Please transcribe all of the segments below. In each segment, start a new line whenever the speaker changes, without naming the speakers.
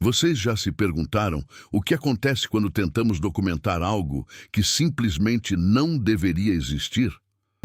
Vocês já se perguntaram o que acontece quando tentamos documentar algo que simplesmente não deveria existir?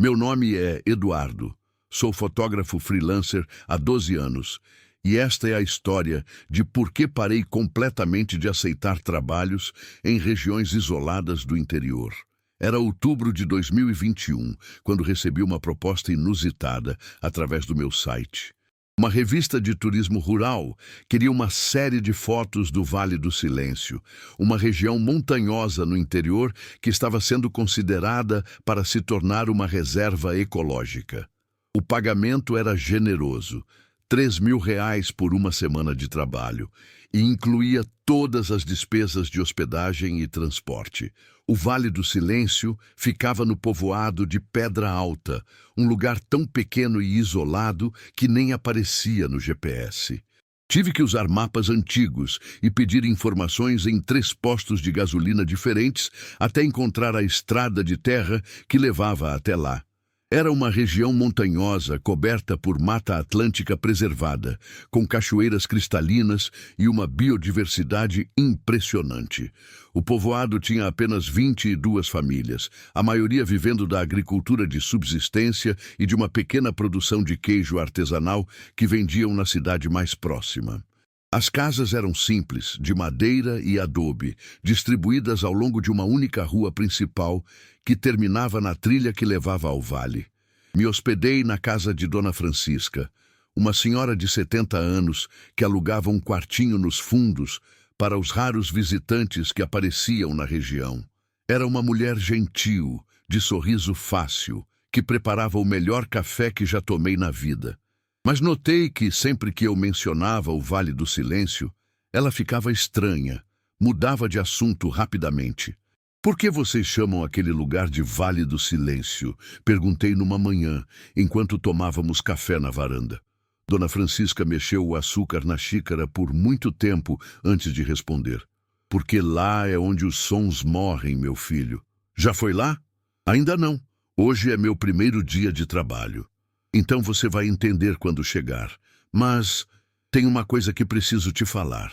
Meu nome é Eduardo. Sou fotógrafo freelancer há 12 anos. E esta é a história de por que parei completamente de aceitar trabalhos em regiões isoladas do interior. Era outubro de 2021, quando recebi uma proposta inusitada através do meu site. Uma revista de turismo rural queria uma série de fotos do Vale do Silêncio, uma região montanhosa no interior que estava sendo considerada para se tornar uma reserva ecológica. O pagamento era generoso, R$ 3.000 por uma semana de trabalho, e incluía todas as despesas de hospedagem e transporte. O Vale do Silêncio ficava no povoado de Pedra Alta, um lugar tão pequeno e isolado que nem aparecia no GPS. Tive que usar mapas antigos e pedir informações em 3 postos de gasolina diferentes até encontrar a estrada de terra que levava até lá. Era uma região montanhosa coberta por mata atlântica preservada, com cachoeiras cristalinas e uma biodiversidade impressionante. O povoado tinha apenas 22 famílias, a maioria vivendo da agricultura de subsistência e de uma pequena produção de queijo artesanal que vendiam na cidade mais próxima. As casas eram simples, de madeira e adobe, distribuídas ao longo de uma única rua principal que terminava na trilha que levava ao vale. Me hospedei na casa de Dona Francisca, uma senhora de 70 anos que alugava um quartinho nos fundos para os raros visitantes que apareciam na região. Era uma mulher gentil, de sorriso fácil, que preparava o melhor café que já tomei na vida. Mas notei que, sempre que eu mencionava o Vale do Silêncio, ela ficava estranha, mudava de assunto rapidamente. "Por que vocês chamam aquele lugar de Vale do Silêncio?" perguntei numa manhã, enquanto tomávamos café na varanda. Dona Francisca mexeu o açúcar na xícara por muito tempo antes de responder. "Porque lá é onde os sons morrem, meu filho." "Já foi lá?" "Ainda não. Hoje é meu primeiro dia de trabalho. Então você vai entender quando chegar. Mas tem uma coisa que preciso te falar."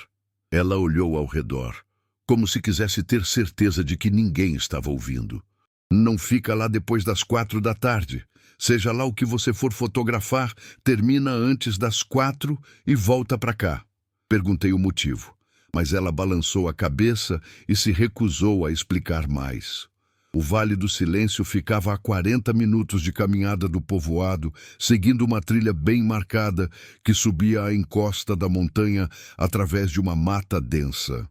Ela olhou ao redor, como se quisesse ter certeza de que ninguém estava ouvindo. "Não fica lá depois das 4 da tarde. Seja lá o que você for fotografar, termina antes das 4 e volta para cá." Perguntei o motivo, mas ela balançou a cabeça e se recusou a explicar mais. O Vale do Silêncio ficava a 40 minutos de caminhada do povoado, seguindo uma trilha bem marcada que subia a encosta da montanha através de uma mata densa.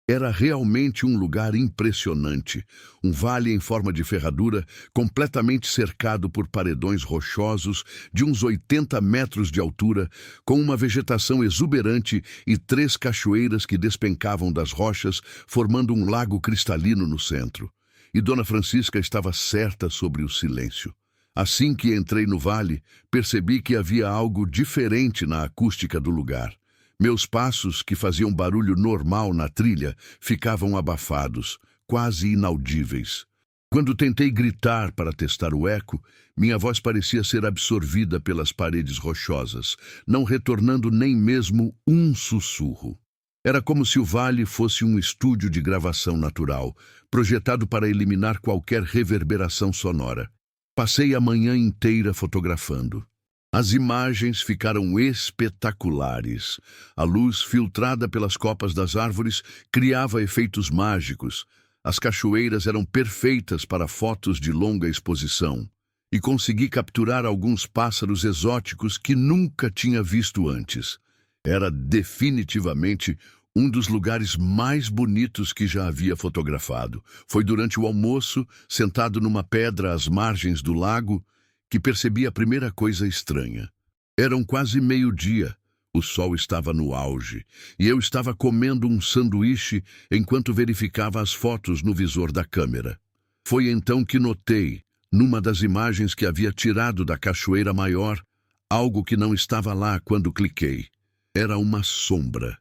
Era realmente um lugar impressionante, um vale em forma de ferradura, completamente cercado por paredões rochosos de uns 80 metros de altura, com uma vegetação exuberante e 3 cachoeiras que despencavam das rochas, formando um lago cristalino no centro. E Dona Francisca estava certa sobre o silêncio. Assim que entrei no vale, percebi que havia algo diferente na acústica do lugar. Meus passos, que faziam barulho normal na trilha, ficavam abafados, quase inaudíveis. Quando tentei gritar para testar o eco, minha voz parecia ser absorvida pelas paredes rochosas, não retornando nem mesmo um sussurro. Era como se o vale fosse um estúdio de gravação natural, projetado para eliminar qualquer reverberação sonora. Passei a manhã inteira fotografando. As imagens ficaram espetaculares. A luz, filtrada pelas copas das árvores, criava efeitos mágicos. As cachoeiras eram perfeitas para fotos de longa exposição. E consegui capturar alguns pássaros exóticos que nunca tinha visto antes. Era definitivamente um dos lugares mais bonitos que já havia fotografado. Foi durante o almoço, sentado numa pedra às margens do lago, que percebi a primeira coisa estranha. Eram quase meio-dia, o sol estava no auge, e eu estava comendo um sanduíche enquanto verificava as fotos no visor da câmera. Foi então que notei, numa das imagens que havia tirado da cachoeira maior, algo que não estava lá quando cliquei. Era uma sombra.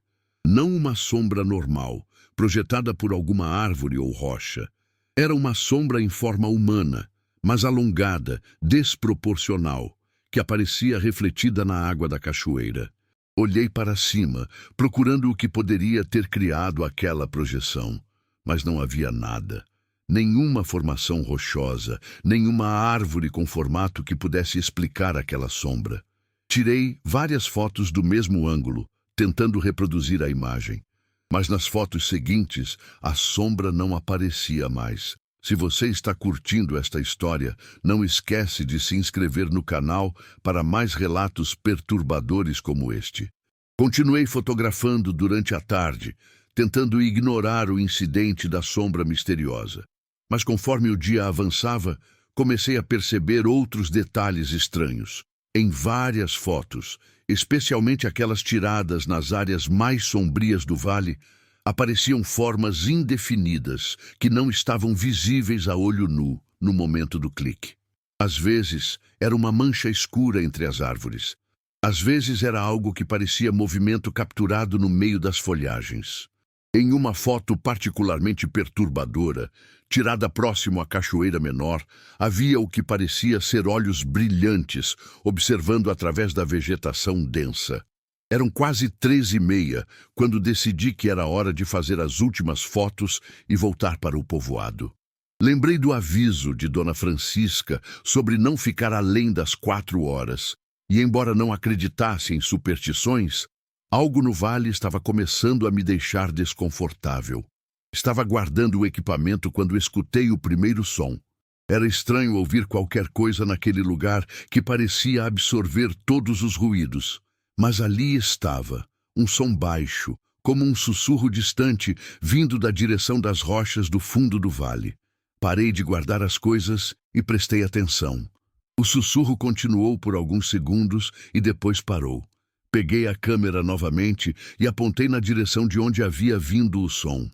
Não uma sombra normal, projetada por alguma árvore ou rocha. Era uma sombra em forma humana, mas alongada, desproporcional, que aparecia refletida na água da cachoeira. Olhei para cima, procurando o que poderia ter criado aquela projeção, mas não havia nada. Nenhuma formação rochosa, nenhuma árvore com formato que pudesse explicar aquela sombra. Tirei várias fotos do mesmo ângulo, tentando reproduzir a imagem. Mas nas fotos seguintes, a sombra não aparecia mais. Se você está curtindo esta história, não esquece de se inscrever no canal para mais relatos perturbadores como este. Continuei fotografando durante a tarde, tentando ignorar o incidente da sombra misteriosa. Mas conforme o dia avançava, comecei a perceber outros detalhes estranhos. Em várias fotos, especialmente aquelas tiradas nas áreas mais sombrias do vale, apareciam formas indefinidas que não estavam visíveis a olho nu no momento do clique. Às vezes, era uma mancha escura entre as árvores. Às vezes era algo que parecia movimento capturado no meio das folhagens. Em uma foto particularmente perturbadora, tirada próximo à cachoeira menor, havia o que parecia ser olhos brilhantes, observando através da vegetação densa. Eram quase 3h30, quando decidi que era hora de fazer as últimas fotos e voltar para o povoado. Lembrei do aviso de Dona Francisca sobre não ficar além das 4 horas, e embora não acreditasse em superstições, algo no vale estava começando a me deixar desconfortável. Estava guardando o equipamento quando escutei o primeiro som. Era estranho ouvir qualquer coisa naquele lugar que parecia absorver todos os ruídos. Mas ali estava, um som baixo, como um sussurro distante, vindo da direção das rochas do fundo do vale. Parei de guardar as coisas e prestei atenção. O sussurro continuou por alguns segundos e depois parou. Peguei a câmera novamente e apontei na direção de onde havia vindo o som.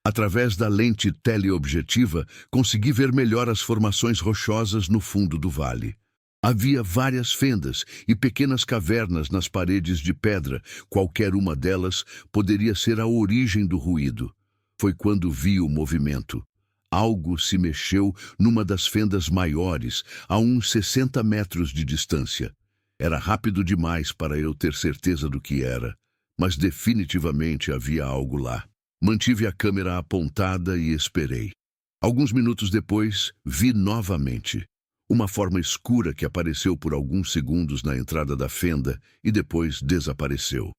Através da lente teleobjetiva, consegui ver melhor as formações rochosas no fundo do vale. Havia várias fendas e pequenas cavernas nas paredes de pedra. Qualquer uma delas poderia ser a origem do ruído. Foi quando vi o movimento. Algo se mexeu numa das fendas maiores, a uns 60 metros de distância. Era rápido demais para eu ter certeza do que era, mas definitivamente havia algo lá. Mantive a câmera apontada e esperei. Alguns minutos depois, vi novamente uma forma escura que apareceu por alguns segundos na entrada da fenda e depois desapareceu.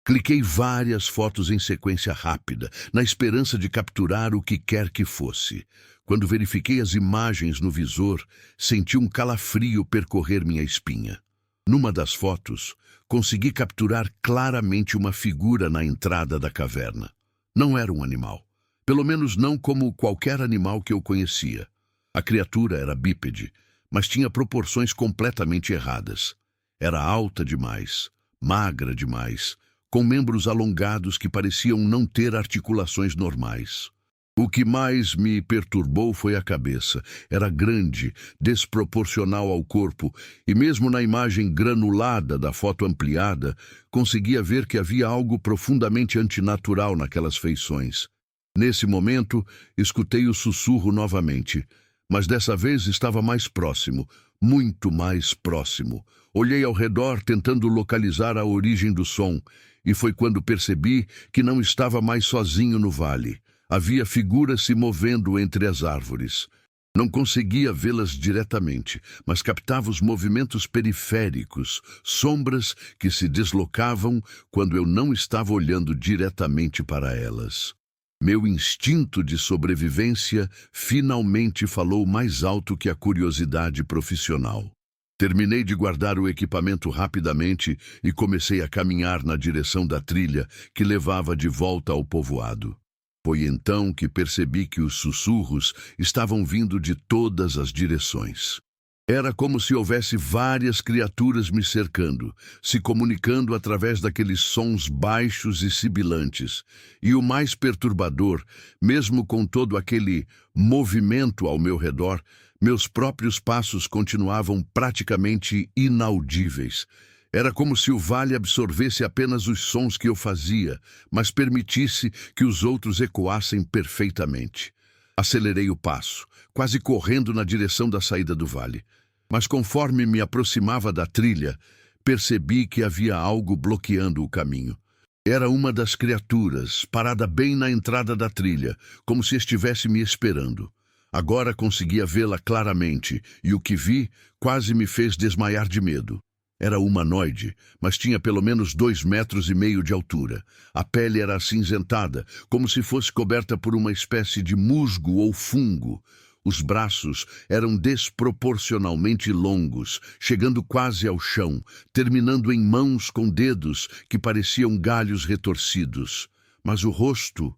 Cliquei várias fotos em sequência rápida, na esperança de capturar o que quer que fosse. Quando verifiquei as imagens no visor, senti um calafrio percorrer minha espinha. Numa das fotos, consegui capturar claramente uma figura na entrada da caverna. Não era um animal, pelo menos não como qualquer animal que eu conhecia. A criatura era bípede, mas tinha proporções completamente erradas. Era alta demais, magra demais, com membros alongados que pareciam não ter articulações normais. O que mais me perturbou foi a cabeça. Era grande, desproporcional ao corpo, e mesmo na imagem granulada da foto ampliada, conseguia ver que havia algo profundamente antinatural naquelas feições. Nesse momento, escutei o sussurro novamente, mas dessa vez estava mais próximo, muito mais próximo. Olhei ao redor tentando localizar a origem do som, e foi quando percebi que não estava mais sozinho no vale. Havia figuras se movendo entre as árvores. Não conseguia vê-las diretamente, mas captava os movimentos periféricos, sombras que se deslocavam quando eu não estava olhando diretamente para elas. Meu instinto de sobrevivência finalmente falou mais alto que a curiosidade profissional. Terminei de guardar o equipamento rapidamente e comecei a caminhar na direção da trilha que levava de volta ao povoado. Foi então que percebi que os sussurros estavam vindo de todas as direções. Era como se houvesse várias criaturas me cercando, se comunicando através daqueles sons baixos e sibilantes. E o mais perturbador, mesmo com todo aquele movimento ao meu redor, meus próprios passos continuavam praticamente inaudíveis. Era como se o vale absorvesse apenas os sons que eu fazia, mas permitisse que os outros ecoassem perfeitamente. Acelerei o passo, quase correndo na direção da saída do vale. Mas conforme me aproximava da trilha, percebi que havia algo bloqueando o caminho. Era uma das criaturas, parada bem na entrada da trilha, como se estivesse me esperando. Agora conseguia vê-la claramente, e o que vi quase me fez desmaiar de medo. Era humanoide, mas tinha pelo menos 2,5 metros de altura. A pele era acinzentada, como se fosse coberta por uma espécie de musgo ou fungo. Os braços eram desproporcionalmente longos, chegando quase ao chão, terminando em mãos com dedos que pareciam galhos retorcidos. Mas o rosto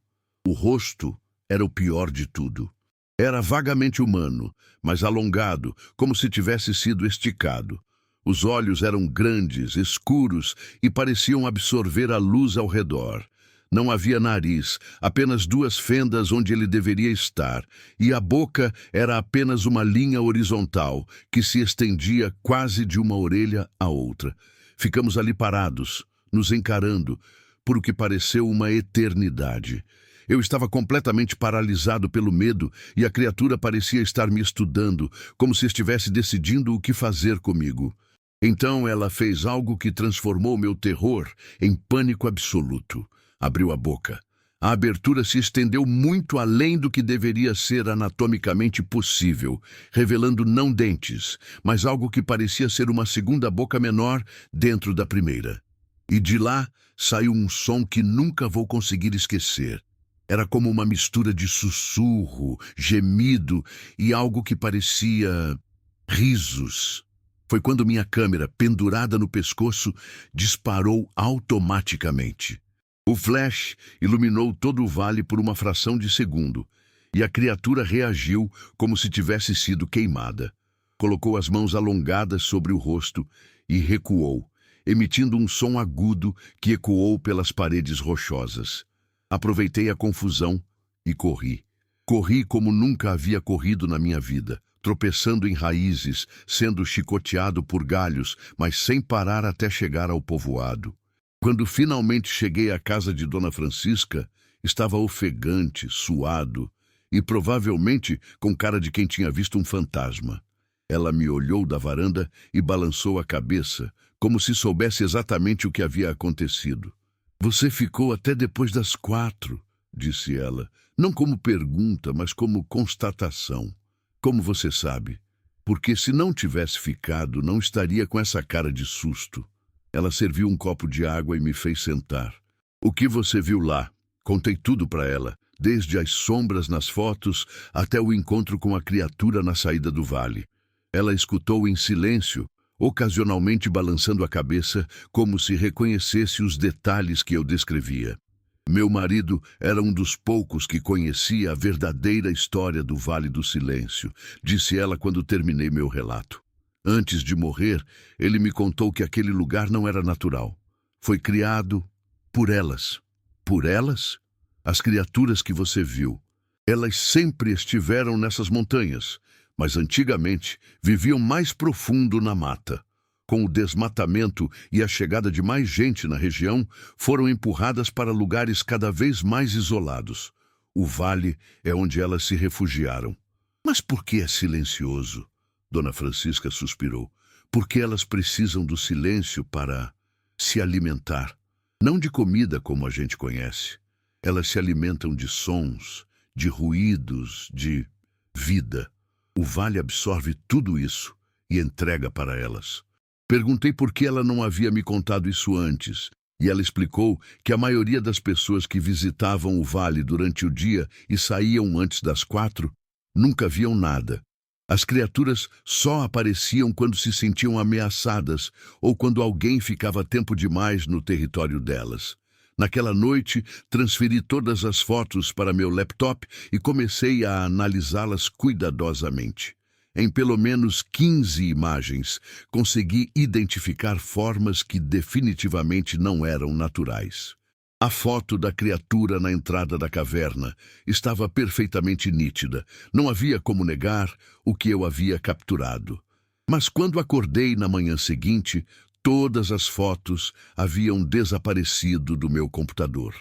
era o pior de tudo. Era vagamente humano, mas alongado, como se tivesse sido esticado. Os olhos eram grandes, escuros e pareciam absorver a luz ao redor. Não havia nariz, apenas 2 fendas onde ele deveria estar, e a boca era apenas uma linha horizontal que se estendia quase de uma orelha à outra. Ficamos ali parados, nos encarando, por o que pareceu uma eternidade. Eu estava completamente paralisado pelo medo e a criatura parecia estar me estudando, como se estivesse decidindo o que fazer comigo. Então ela fez algo que transformou meu terror em pânico absoluto. Abriu a boca. A abertura se estendeu muito além do que deveria ser anatomicamente possível, revelando não dentes, mas algo que parecia ser uma segunda boca menor dentro da primeira. E de lá saiu um som que nunca vou conseguir esquecer. Era como uma mistura de sussurro, gemido e algo que parecia risos. Foi quando minha câmera, pendurada no pescoço, disparou automaticamente. O flash iluminou todo o vale por uma fração de segundo, e a criatura reagiu como se tivesse sido queimada. Colocou as mãos alongadas sobre o rosto e recuou, emitindo um som agudo que ecoou pelas paredes rochosas. Aproveitei a confusão e corri. Corri como nunca havia corrido na minha vida, tropeçando em raízes, sendo chicoteado por galhos, mas sem parar até chegar ao povoado. Quando finalmente cheguei à casa de Dona Francisca, estava ofegante, suado e provavelmente com cara de quem tinha visto um fantasma. Ela me olhou da varanda e balançou a cabeça, como se soubesse exatamente o que havia acontecido. "Você ficou até depois das 4, disse ela, não como pergunta, mas como constatação. Como você sabe? Porque se não tivesse ficado, não estaria com essa cara de susto." Ela serviu um copo de água e me fez sentar. "O que você viu lá?" Contei tudo para ela, desde as sombras nas fotos até o encontro com a criatura na saída do vale. Ela escutou em silêncio, ocasionalmente balançando a cabeça, como se reconhecesse os detalhes que eu descrevia. Meu marido era um dos poucos que conhecia a verdadeira história do Vale do Silêncio, disse ela quando terminei meu relato. Antes de morrer, ele me contou que aquele lugar não era natural. Foi criado por elas. Por elas? As criaturas que você viu. Elas sempre estiveram nessas montanhas, mas antigamente viviam mais profundo na mata. Com o desmatamento e a chegada de mais gente na região, foram empurradas para lugares cada vez mais isolados. O vale é onde elas se refugiaram. Mas por que é silencioso? Dona Francisca suspirou. Porque elas precisam do silêncio para se alimentar. Não de comida como a gente conhece. Elas se alimentam de sons, de ruídos, de vida. O vale absorve tudo isso e entrega para elas. Perguntei por que ela não havia me contado isso antes, e ela explicou que a maioria das pessoas que visitavam o vale durante o dia e saíam antes das 4 nunca viam nada. As criaturas só apareciam quando se sentiam ameaçadas ou quando alguém ficava tempo demais no território delas. Naquela noite, transferi todas as fotos para meu laptop e comecei a analisá-las cuidadosamente. Em pelo menos 15 imagens, consegui identificar formas que definitivamente não eram naturais. A foto da criatura na entrada da caverna estava perfeitamente nítida. Não havia como negar o que eu havia capturado. Mas quando acordei na manhã seguinte, todas as fotos haviam desaparecido do meu computador.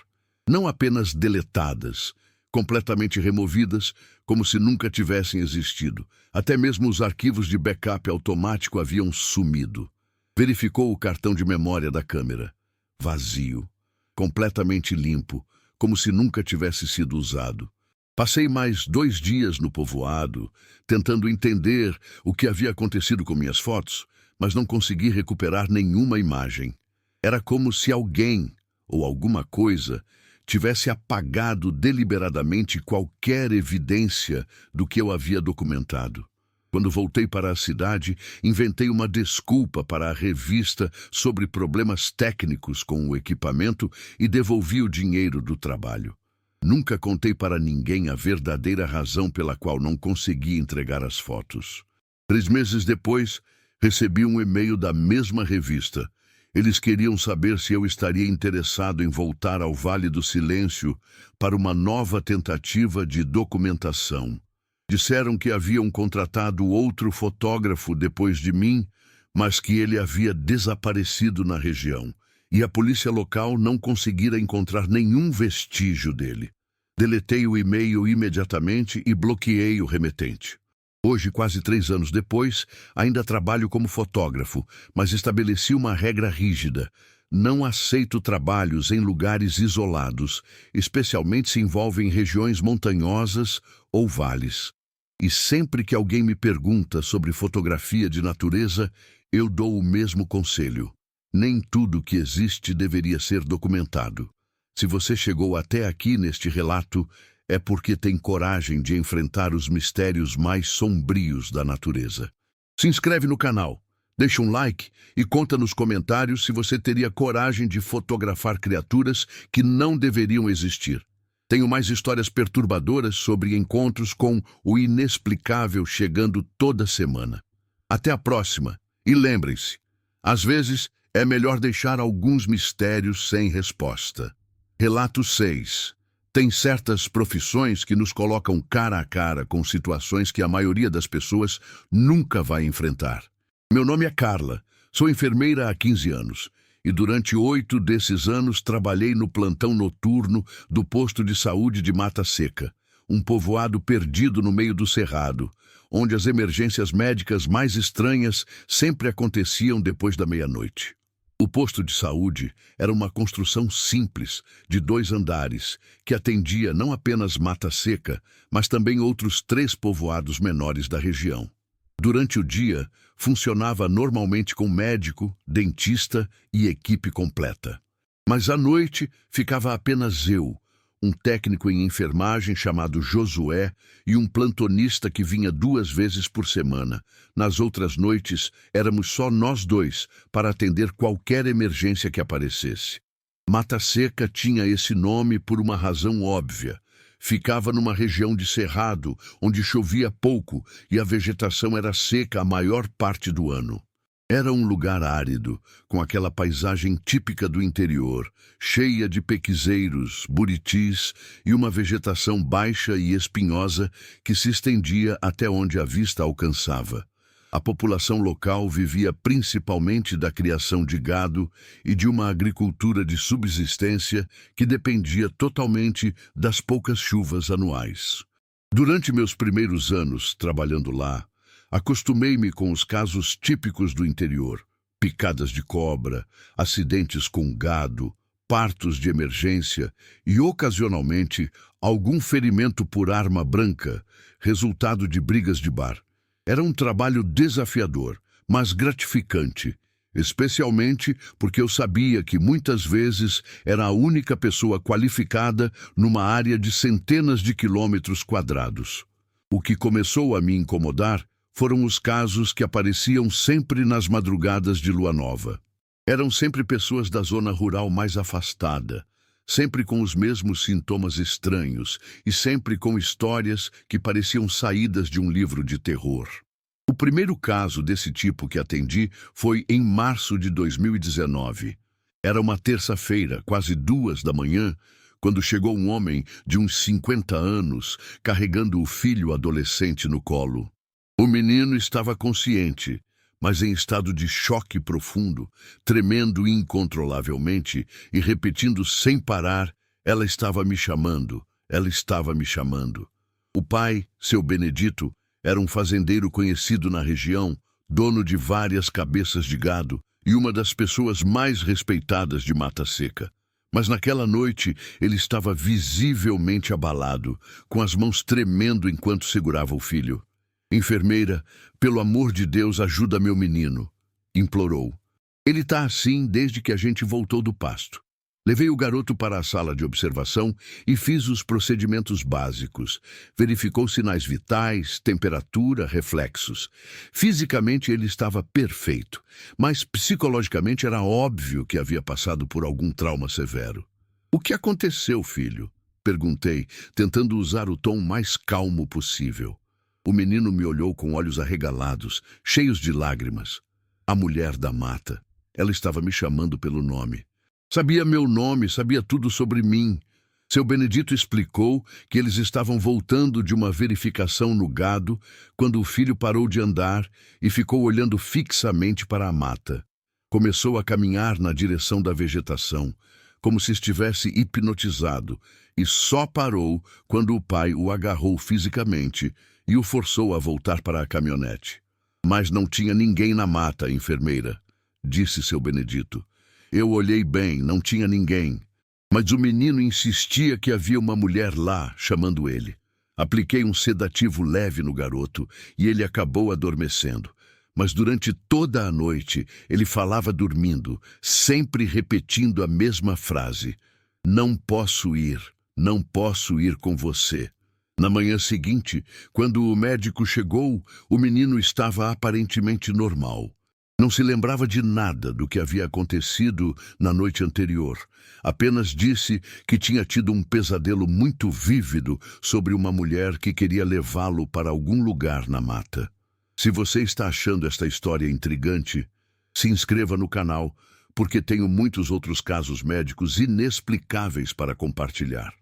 Não apenas deletadas, completamente removidas, como se nunca tivessem existido. Até mesmo os arquivos de backup automático haviam sumido. Verificou o cartão de memória da câmera. Vazio, completamente limpo, como se nunca tivesse sido usado. Passei mais 2 dias no povoado, tentando entender o que havia acontecido com minhas fotos, mas não consegui recuperar nenhuma imagem. Era como se alguém, ou alguma coisa, tivesse apagado deliberadamente qualquer evidência do que eu havia documentado. Quando voltei para a cidade, inventei uma desculpa para a revista sobre problemas técnicos com o equipamento e devolvi o dinheiro do trabalho. Nunca contei para ninguém a verdadeira razão pela qual não consegui entregar as fotos. 3 meses depois, recebi um e-mail da mesma revista. Eles queriam saber se eu estaria interessado em voltar ao Vale do Silêncio para uma nova tentativa de documentação. Disseram que haviam contratado outro fotógrafo depois de mim, mas que ele havia desaparecido na região, e a polícia local não conseguira encontrar nenhum vestígio dele. Deletei o e-mail imediatamente e bloqueei o remetente. Hoje, quase 3 anos depois, ainda trabalho como fotógrafo, mas estabeleci uma regra rígida. Não aceito trabalhos em lugares isolados, especialmente se envolvem regiões montanhosas ou vales. E sempre que alguém me pergunta sobre fotografia de natureza, eu dou o mesmo conselho. Nem tudo que existe deveria ser documentado. Se você chegou até aqui neste relato, é porque tem coragem de enfrentar os mistérios mais sombrios da natureza. Se inscreve no canal, deixa um like e conta nos comentários se você teria coragem de fotografar criaturas que não deveriam existir. Tenho mais histórias perturbadoras sobre encontros com o inexplicável chegando toda semana. Até a próxima, e lembrem-se, às vezes é melhor deixar alguns mistérios sem resposta. Relato 6. Tem certas profissões que nos colocam cara a cara com situações que a maioria das pessoas nunca vai enfrentar. Meu nome é Carla, sou enfermeira há 15 anos e durante 8 desses anos trabalhei no plantão noturno do posto de saúde de Mata Seca, um povoado perdido no meio do cerrado, onde as emergências médicas mais estranhas sempre aconteciam depois da meia-noite. O posto de saúde era uma construção simples, de 2 andares, que atendia não apenas Mata Seca, mas também outros 3 povoados menores da região. Durante o dia, funcionava normalmente com médico, dentista e equipe completa. Mas à noite ficava apenas eu, um técnico em enfermagem chamado Josué e um plantonista que vinha 2 vezes por semana. Nas outras noites, éramos só nós 2 para atender qualquer emergência que aparecesse. Mata Seca tinha esse nome por uma razão óbvia. Ficava numa região de cerrado, onde chovia pouco e a vegetação era seca a maior parte do ano. Era um lugar árido, com aquela paisagem típica do interior, cheia de pequizeiros, buritis e uma vegetação baixa e espinhosa que se estendia até onde a vista alcançava. A população local vivia principalmente da criação de gado e de uma agricultura de subsistência que dependia totalmente das poucas chuvas anuais. Durante meus primeiros anos trabalhando lá, acostumei-me com os casos típicos do interior: picadas de cobra, acidentes com gado, partos de emergência e, ocasionalmente, algum ferimento por arma branca, resultado de brigas de bar. Era um trabalho desafiador, mas gratificante, especialmente porque eu sabia que muitas vezes era a única pessoa qualificada numa área de centenas de quilômetros quadrados. O que começou a me incomodar foram os casos que apareciam sempre nas madrugadas de lua nova. Eram sempre pessoas da zona rural mais afastada, sempre com os mesmos sintomas estranhos e sempre com histórias que pareciam saídas de um livro de terror. O primeiro caso desse tipo que atendi foi em março de 2019. Era uma terça-feira, quase 2 da manhã, quando chegou um homem de uns 50 anos, carregando o filho adolescente no colo. O menino estava consciente, mas em estado de choque profundo, tremendo incontrolavelmente e repetindo sem parar: "Ela estava me chamando, ela estava me chamando." O pai, seu Benedito, era um fazendeiro conhecido na região, dono de várias cabeças de gado e uma das pessoas mais respeitadas de Mata Seca. Mas naquela noite ele estava visivelmente abalado, com as mãos tremendo enquanto segurava o filho. Enfermeira, pelo amor de Deus, ajuda meu menino, implorou. Ele está assim desde que a gente voltou do pasto. Levei o garoto para a sala de observação e fiz os procedimentos básicos. Verificou sinais vitais, temperatura, reflexos. Fisicamente ele estava perfeito, mas psicologicamente era óbvio que havia passado por algum trauma severo. O que aconteceu, filho? Perguntei, tentando usar o tom mais calmo possível. O menino me olhou com olhos arregalados, cheios de lágrimas. A mulher da mata. Ela estava me chamando pelo nome. Sabia meu nome, sabia tudo sobre mim. Seu Benedito explicou que eles estavam voltando de uma verificação no gado quando o filho parou de andar e ficou olhando fixamente para a mata. Começou a caminhar na direção da vegetação, como se estivesse hipnotizado, e só parou quando o pai o agarrou fisicamente e o forçou a voltar para a caminhonete. Mas não tinha ninguém na mata, enfermeira, disse seu Benedito. Eu olhei bem, não tinha ninguém. Mas o menino insistia que havia uma mulher lá, chamando ele. Apliquei um sedativo leve no garoto e ele acabou adormecendo. Mas durante toda a noite ele falava dormindo, sempre repetindo a mesma frase. Não posso ir com você. Na manhã seguinte, quando o médico chegou, o menino estava aparentemente normal. Não se lembrava de nada do que havia acontecido na noite anterior. Apenas disse que tinha tido um pesadelo muito vívido sobre uma mulher que queria levá-lo para algum lugar na mata. Se você está achando esta história intrigante, se inscreva no canal, porque tenho muitos outros casos médicos inexplicáveis para compartilhar.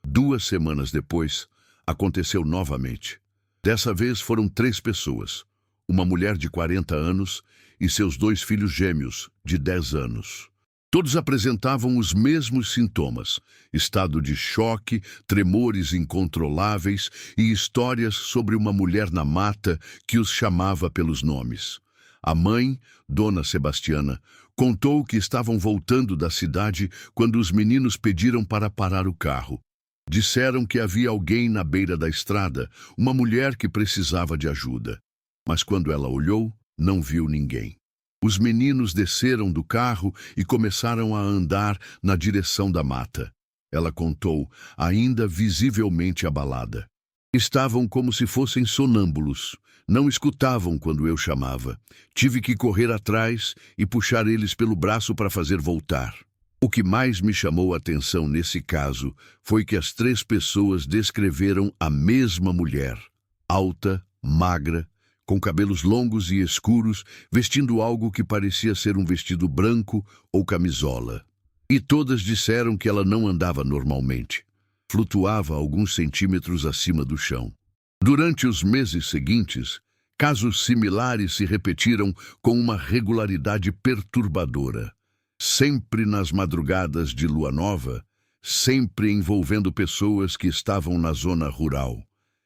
2 semanas depois, aconteceu novamente. Dessa vez foram 3 pessoas. Uma mulher de 40 anos e seus 2 filhos gêmeos, de 10 anos. Todos apresentavam os mesmos sintomas: estado de choque, tremores incontroláveis e histórias sobre uma mulher na mata que os chamava pelos nomes. A mãe, Dona Sebastiana, contou que estavam voltando da cidade quando os meninos pediram para parar o carro. Disseram que havia alguém na beira da estrada, uma mulher que precisava de ajuda. Mas quando ela olhou, não viu ninguém. Os meninos desceram do carro e começaram a andar na direção da mata. Ela contou, ainda visivelmente abalada. Estavam como se fossem sonâmbulos. Não escutavam quando eu chamava. Tive que correr atrás e puxar eles pelo braço para fazer voltar. O que mais me chamou a atenção nesse caso foi que as 3 pessoas descreveram a mesma mulher. Alta, magra, com cabelos longos e escuros, vestindo algo que parecia ser um vestido branco ou camisola. E todas disseram que ela não andava normalmente. Flutuava alguns centímetros acima do chão. Durante os meses seguintes, casos similares se repetiram com uma regularidade perturbadora. Sempre nas madrugadas de lua nova, sempre envolvendo pessoas que estavam na zona rural.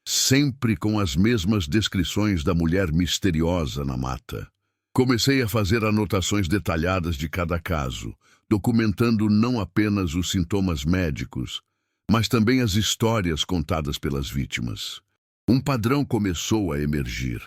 Sempre com as mesmas descrições da mulher misteriosa na mata. Comecei a fazer anotações detalhadas de cada caso, documentando não apenas os sintomas médicos, mas também as histórias contadas pelas vítimas. Um padrão começou a emergir.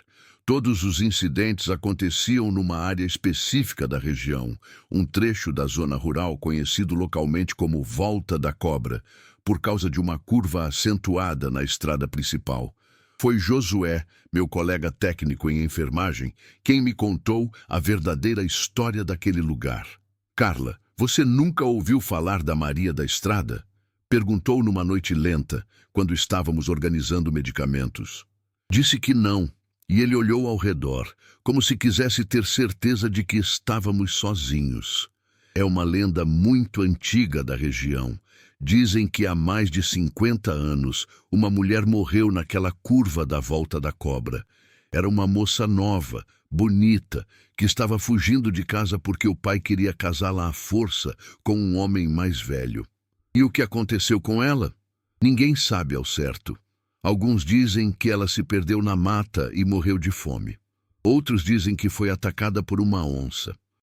Todos os incidentes aconteciam numa área específica da região, um trecho da zona rural conhecido localmente como Volta da Cobra, por causa de uma curva acentuada na estrada principal. Foi Josué, meu colega técnico em enfermagem, quem me contou a verdadeira história daquele lugar. Carla, você nunca ouviu falar da Maria da Estrada? Perguntou numa noite lenta, quando estávamos organizando medicamentos. Disse que não, e ele olhou ao redor, como se quisesse ter certeza de que estávamos sozinhos. É uma lenda muito antiga da região. Dizem que há mais de 50 anos, uma mulher morreu naquela curva da Volta da Cobra. Era uma moça nova, bonita, que estava fugindo de casa porque o pai queria casá-la à força com um homem mais velho. E o que aconteceu com ela? Ninguém sabe ao certo. Alguns dizem que ela se perdeu na mata e morreu de fome. Outros dizem que foi atacada por uma onça.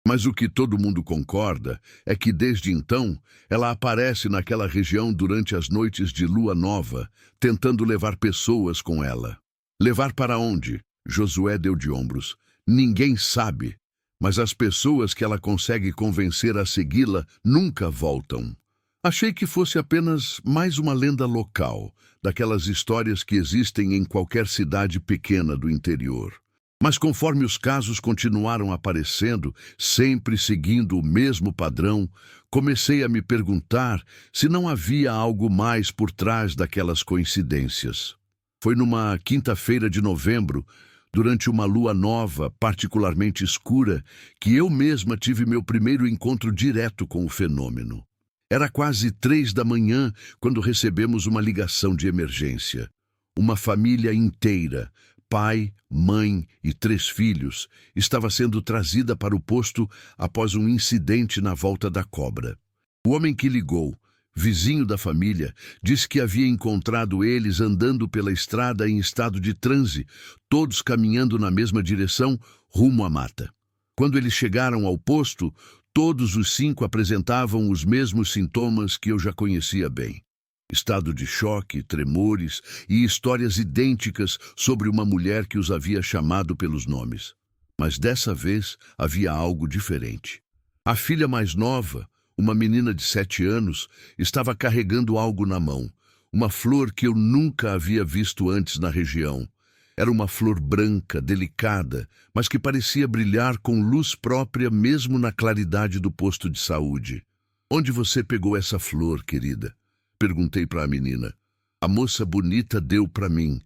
Mas o que todo mundo concorda é que desde então ela aparece naquela região durante as noites de lua nova, tentando levar pessoas com ela. Levar para onde? Josué deu de ombros. Ninguém sabe, mas as pessoas que ela consegue convencer a segui-la nunca voltam. Achei que fosse apenas mais uma lenda local, daquelas histórias que existem em qualquer cidade pequena do interior. Mas conforme os casos continuaram aparecendo, sempre seguindo o mesmo padrão, comecei a me perguntar se não havia algo mais por trás daquelas coincidências. Foi numa quinta-feira de novembro, durante uma lua nova particularmente escura, que eu mesma tive meu primeiro encontro direto com o fenômeno. Era quase 3 da manhã quando recebemos uma ligação de emergência. Uma família inteira, pai, mãe e 3 filhos, estava sendo trazida para o posto após um incidente na volta da cobra. O homem que ligou, vizinho da família, disse que havia encontrado eles andando pela estrada em estado de transe, todos caminhando na mesma direção, rumo à mata. Quando eles chegaram ao posto, todos os 5 apresentavam os mesmos sintomas que eu já conhecia bem. Estado de choque, tremores e histórias idênticas sobre uma mulher que os havia chamado pelos nomes. Mas dessa vez havia algo diferente. A filha mais nova, uma menina de 7 anos, estava carregando algo na mão, uma flor que eu nunca havia visto antes na região. Era uma flor branca, delicada, mas que parecia brilhar com luz própria mesmo na claridade do posto de saúde. "Onde você pegou essa flor, querida?" Perguntei para a menina. "A moça bonita deu para mim",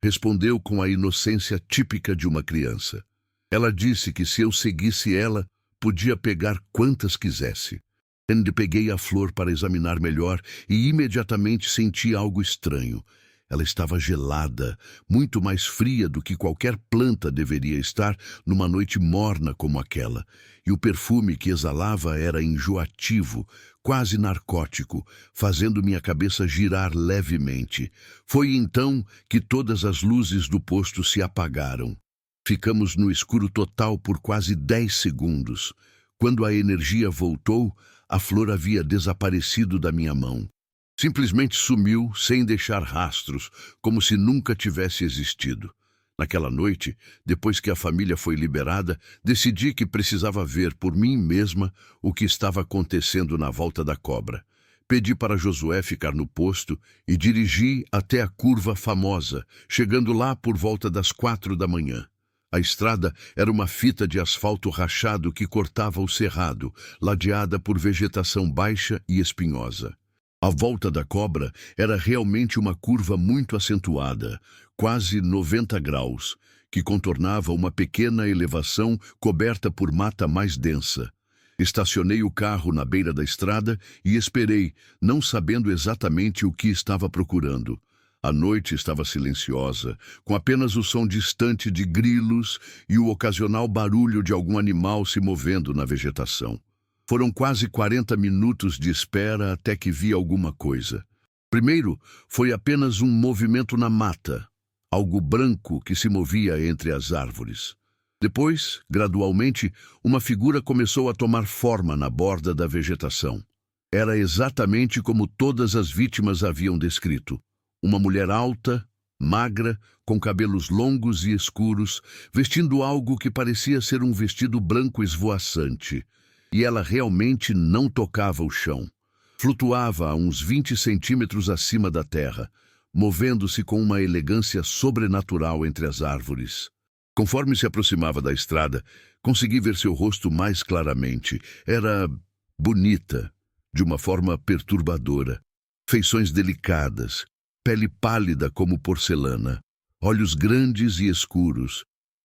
respondeu com a inocência típica de uma criança. Ela disse que se eu seguisse ela, podia pegar quantas quisesse. Peguei a flor para examinar melhor e imediatamente senti algo estranho. Ela estava gelada, muito mais fria do que qualquer planta deveria estar numa noite morna como aquela, e o perfume que exalava era enjoativo, quase narcótico, fazendo minha cabeça girar levemente. Foi então que todas as luzes do posto se apagaram. Ficamos no escuro total por quase 10 segundos. Quando a energia voltou, a flor havia desaparecido da minha mão. Simplesmente sumiu sem deixar rastros, como se nunca tivesse existido. Naquela noite, depois que a família foi liberada, decidi que precisava ver por mim mesma o que estava acontecendo na volta da cobra. Pedi para Josué ficar no posto e dirigi até a curva famosa, chegando lá por volta das 4 da manhã. A estrada era uma fita de asfalto rachado que cortava o cerrado, ladeada por vegetação baixa e espinhosa. A volta da cobra era realmente uma curva muito acentuada, quase 90 graus, que contornava uma pequena elevação coberta por mata mais densa. Estacionei o carro na beira da estrada e esperei, não sabendo exatamente o que estava procurando. A noite estava silenciosa, com apenas o som distante de grilos e o ocasional barulho de algum animal se movendo na vegetação. Foram quase 40 minutos de espera até que vi alguma coisa. Primeiro, foi apenas um movimento na mata, algo branco que se movia entre as árvores. Depois, gradualmente, uma figura começou a tomar forma na borda da vegetação. Era exatamente como todas as vítimas haviam descrito. Uma mulher alta, magra, com cabelos longos e escuros, vestindo algo que parecia ser um vestido branco esvoaçante. E ela realmente não tocava o chão. Flutuava a uns 20 centímetros acima da terra, movendo-se com uma elegância sobrenatural entre as árvores. Conforme se aproximava da estrada, consegui ver seu rosto mais claramente. Era bonita, de uma forma perturbadora. Feições delicadas, pele pálida como porcelana, olhos grandes e escuros.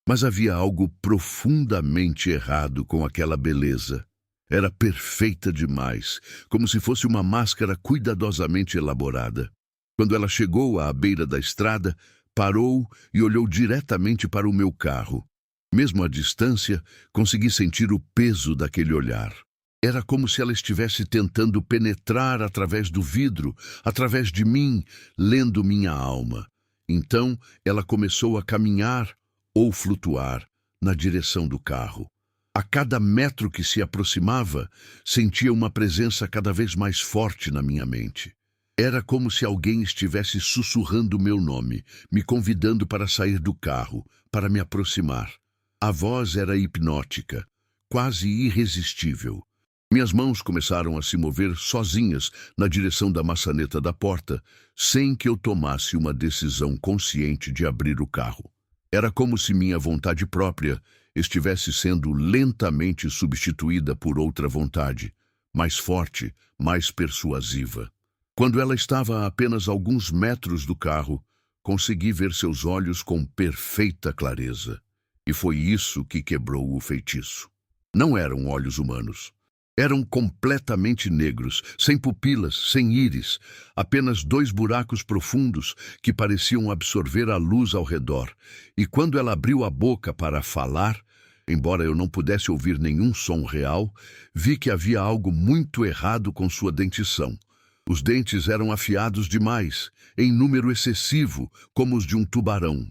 Mas havia algo profundamente errado com aquela beleza. Era perfeita demais, como se fosse uma máscara cuidadosamente elaborada. Quando ela chegou à beira da estrada, parou e olhou diretamente para o meu carro. Mesmo à distância, consegui sentir o peso daquele olhar. Era como se ela estivesse tentando penetrar através do vidro, através de mim, lendo minha alma. Então, ela começou a caminhar ou flutuar na direção do carro. A cada metro que se aproximava, sentia uma presença cada vez mais forte na minha mente. Era como se alguém estivesse sussurrando meu nome, me convidando para sair do carro, para me aproximar. A voz era hipnótica, quase irresistível. Minhas mãos começaram a se mover sozinhas na direção da maçaneta da porta, sem que eu tomasse uma decisão consciente de abrir o carro. Era como se minha vontade própria estivesse sendo lentamente substituída por outra vontade, mais forte, mais persuasiva. Quando ela estava a apenas alguns metros do carro, consegui ver seus olhos com perfeita clareza. E foi isso que quebrou o feitiço. Não eram olhos humanos. Eram completamente negros, sem pupilas, sem íris, apenas 2 buracos profundos que pareciam absorver a luz ao redor. E quando ela abriu a boca para falar, embora eu não pudesse ouvir nenhum som real, vi que havia algo muito errado com sua dentição. Os dentes eram afiados demais, em número excessivo, como os de um tubarão.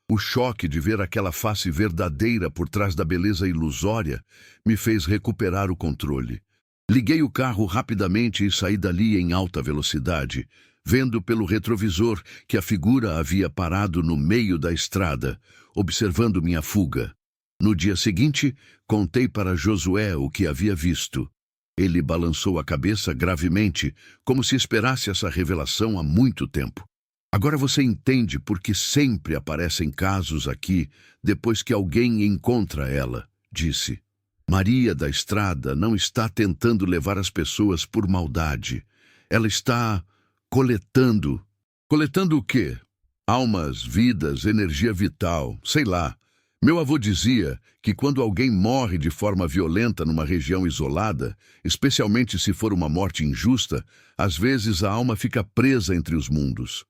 O choque de ver aquela face verdadeira por trás da beleza ilusória me fez recuperar o controle. Liguei o carro rapidamente e saí dali em alta velocidade, vendo pelo retrovisor que a figura havia parado no meio da estrada, observando minha fuga. No dia seguinte, contei para Josué o que havia visto. Ele balançou a cabeça gravemente, como se esperasse essa revelação há muito tempo. Agora você entende por que sempre aparecem casos aqui depois que alguém encontra ela, disse. Maria da Estrada não está tentando levar as pessoas por maldade. Ela está coletando. Coletando o quê? Almas, vidas, energia vital, sei lá. Meu avô dizia que quando alguém morre de forma violenta numa região isolada, especialmente se for uma morte injusta, às vezes a alma fica presa entre os mundos.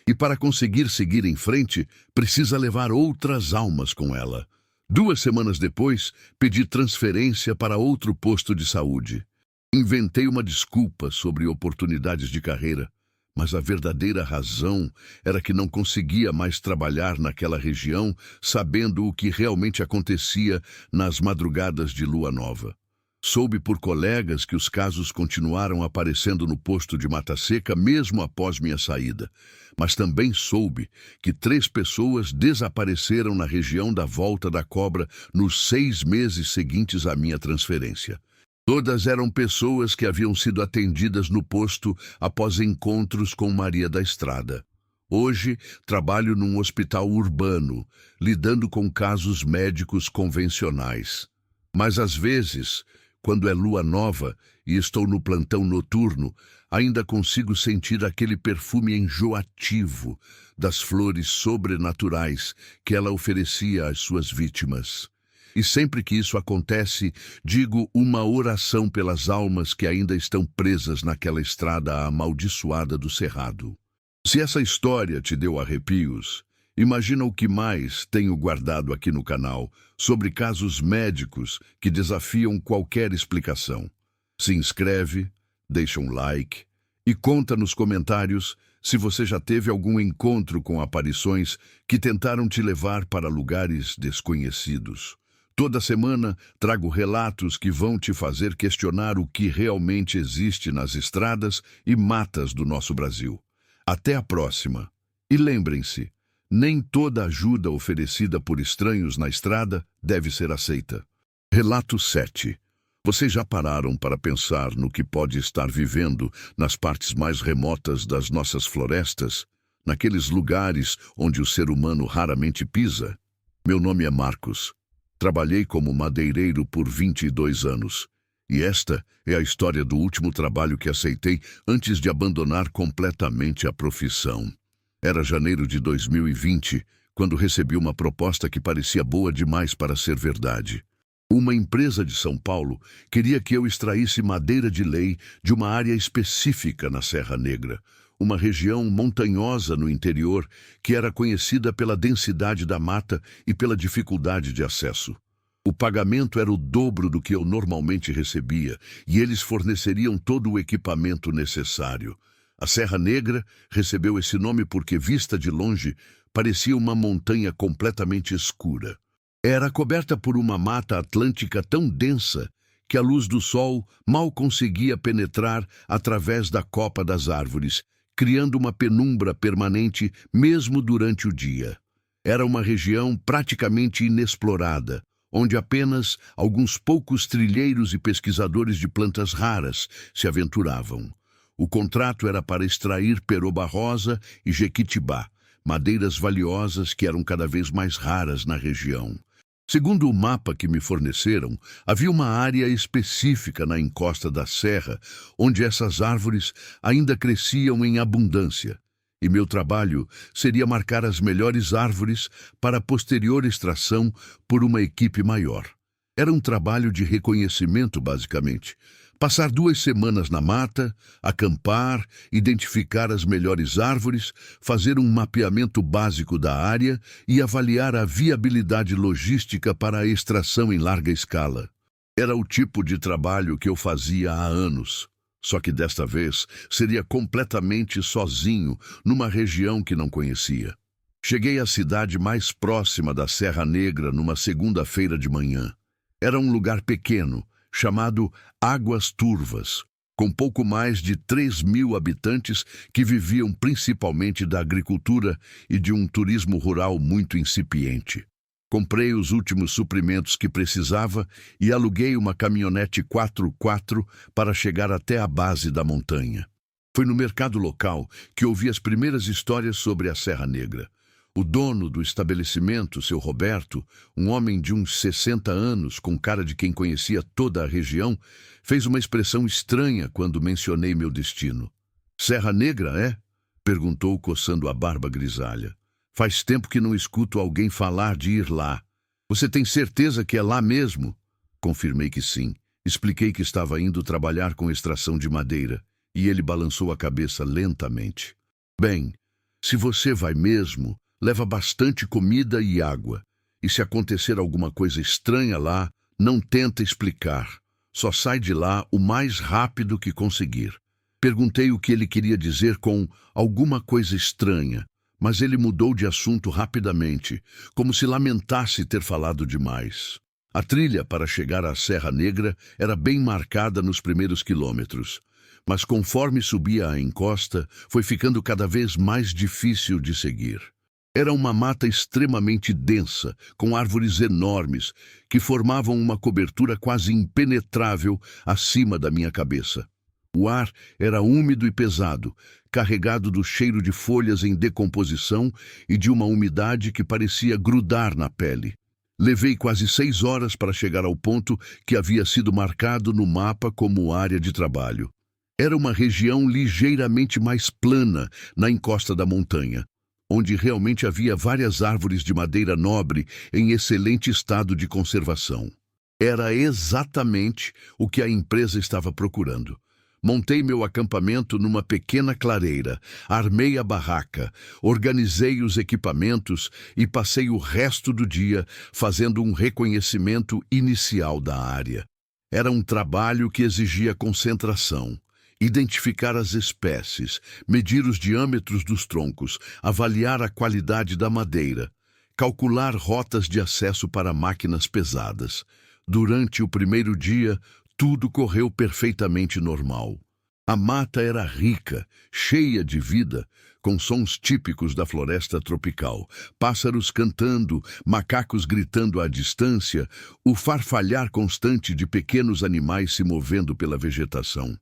E para conseguir seguir em frente, precisa levar outras almas com ela. 2 semanas depois, pedi transferência para outro posto de saúde. Inventei uma desculpa sobre oportunidades de carreira, mas a verdadeira razão era que não conseguia mais trabalhar naquela região, sabendo o que realmente acontecia nas madrugadas de lua nova. Soube por colegas que os casos continuaram aparecendo no posto de Mata Seca mesmo após minha saída, mas também soube que 3 pessoas desapareceram na região da Volta da Cobra nos 6 meses seguintes à minha transferência. Todas eram pessoas que haviam sido atendidas no posto após encontros com Maria da Estrada. Hoje, trabalho num hospital urbano, lidando com casos médicos convencionais. Mas às vezes, quando é lua nova e estou no plantão noturno, ainda consigo sentir aquele perfume enjoativo das flores sobrenaturais que ela oferecia às suas vítimas. E sempre que isso acontece, digo uma oração pelas almas que ainda estão presas naquela estrada amaldiçoada do Cerrado. Se essa história te deu arrepios, imagina o que mais tenho guardado aqui no canal sobre casos médicos que desafiam qualquer explicação. Se inscreve, deixa um like e conta nos comentários se você já teve algum encontro com aparições que tentaram te levar para lugares desconhecidos. Toda semana trago relatos que vão te fazer questionar o que realmente existe nas estradas e matas do nosso Brasil. Até a próxima. E lembrem-se, nem toda ajuda oferecida por estranhos na estrada deve ser aceita. Relato 7. Vocês já pararam para pensar no que pode estar vivendo nas partes mais remotas das nossas florestas, naqueles lugares onde o ser humano raramente pisa? Meu nome é Marcos. Trabalhei como madeireiro por 22 anos. E esta é a história do último trabalho que aceitei antes de abandonar completamente a profissão. Era janeiro de 2020, quando recebi uma proposta que parecia boa demais para ser verdade. Uma empresa de São Paulo queria que eu extraísse madeira de lei de uma área específica na Serra Negra, uma região montanhosa no interior que era conhecida pela densidade da mata e pela dificuldade de acesso. O pagamento era o dobro do que eu normalmente recebia e eles forneceriam todo o equipamento necessário. A Serra Negra recebeu esse nome porque, vista de longe, parecia uma montanha completamente escura. Era coberta por uma mata atlântica tão densa que a luz do sol mal conseguia penetrar através da copa das árvores, criando uma penumbra permanente mesmo durante o dia. Era uma região praticamente inexplorada, onde apenas alguns poucos trilheiros e pesquisadores de plantas raras se aventuravam. O contrato era para extrair peroba rosa e jequitibá, madeiras valiosas que eram cada vez mais raras na região. Segundo o mapa que me forneceram, havia uma área específica na encosta da serra onde essas árvores ainda cresciam em abundância, e meu trabalho seria marcar as melhores árvores para a posterior extração por uma equipe maior. Era um trabalho de reconhecimento, basicamente. Passar 2 semanas na mata, acampar, identificar as melhores árvores, fazer um mapeamento básico da área e avaliar a viabilidade logística para a extração em larga escala. Era o tipo de trabalho que eu fazia há anos, só que desta vez seria completamente sozinho numa região que não conhecia. Cheguei à cidade mais próxima da Serra Negra numa segunda-feira de manhã. Era um lugar pequeno, chamado Águas Turvas, com pouco mais de 3.000 habitantes que viviam principalmente da agricultura e de um turismo rural muito incipiente. Comprei os últimos suprimentos que precisava e aluguei uma caminhonete 4x4 para chegar até a base da montanha. Foi no mercado local que ouvi as primeiras histórias sobre a Serra Negra. O dono do estabelecimento, seu Roberto, um homem de uns 60 anos, com cara de quem conhecia toda a região, fez uma expressão estranha quando mencionei meu destino. "Serra Negra, é?" perguntou, coçando a barba grisalha. "Faz tempo que não escuto alguém falar de ir lá. Você tem certeza que é lá mesmo?" Confirmei que sim. Expliquei que estava indo trabalhar com extração de madeira, e ele balançou a cabeça lentamente. "Bem, se você vai mesmo, leva bastante comida e água. E se acontecer alguma coisa estranha lá, não tenta explicar. Só sai de lá o mais rápido que conseguir." Perguntei o que ele queria dizer com alguma coisa estranha, mas ele mudou de assunto rapidamente, como se lamentasse ter falado demais. A trilha para chegar à Serra Negra era bem marcada nos primeiros quilômetros, mas conforme subia a encosta, foi ficando cada vez mais difícil de seguir. Era uma mata extremamente densa, com árvores enormes, que formavam uma cobertura quase impenetrável acima da minha cabeça. O ar era úmido e pesado, carregado do cheiro de folhas em decomposição e de uma umidade que parecia grudar na pele. Levei quase 6 horas para chegar ao ponto que havia sido marcado no mapa como área de trabalho. Era uma região ligeiramente mais plana na encosta da montanha, onde realmente havia várias árvores de madeira nobre em excelente estado de conservação. Era exatamente o que a empresa estava procurando. Montei meu acampamento numa pequena clareira, armei a barraca, organizei os equipamentos e passei o resto do dia fazendo um reconhecimento inicial da área. Era um trabalho que exigia concentração. Identificar as espécies, medir os diâmetros dos troncos, avaliar a qualidade da madeira, calcular rotas de acesso para máquinas pesadas. Durante o primeiro dia, tudo correu perfeitamente normal. A mata era rica, cheia de vida, com sons típicos da floresta tropical, pássaros cantando, macacos gritando à distância, o farfalhar constante de pequenos animais se movendo pela vegetação.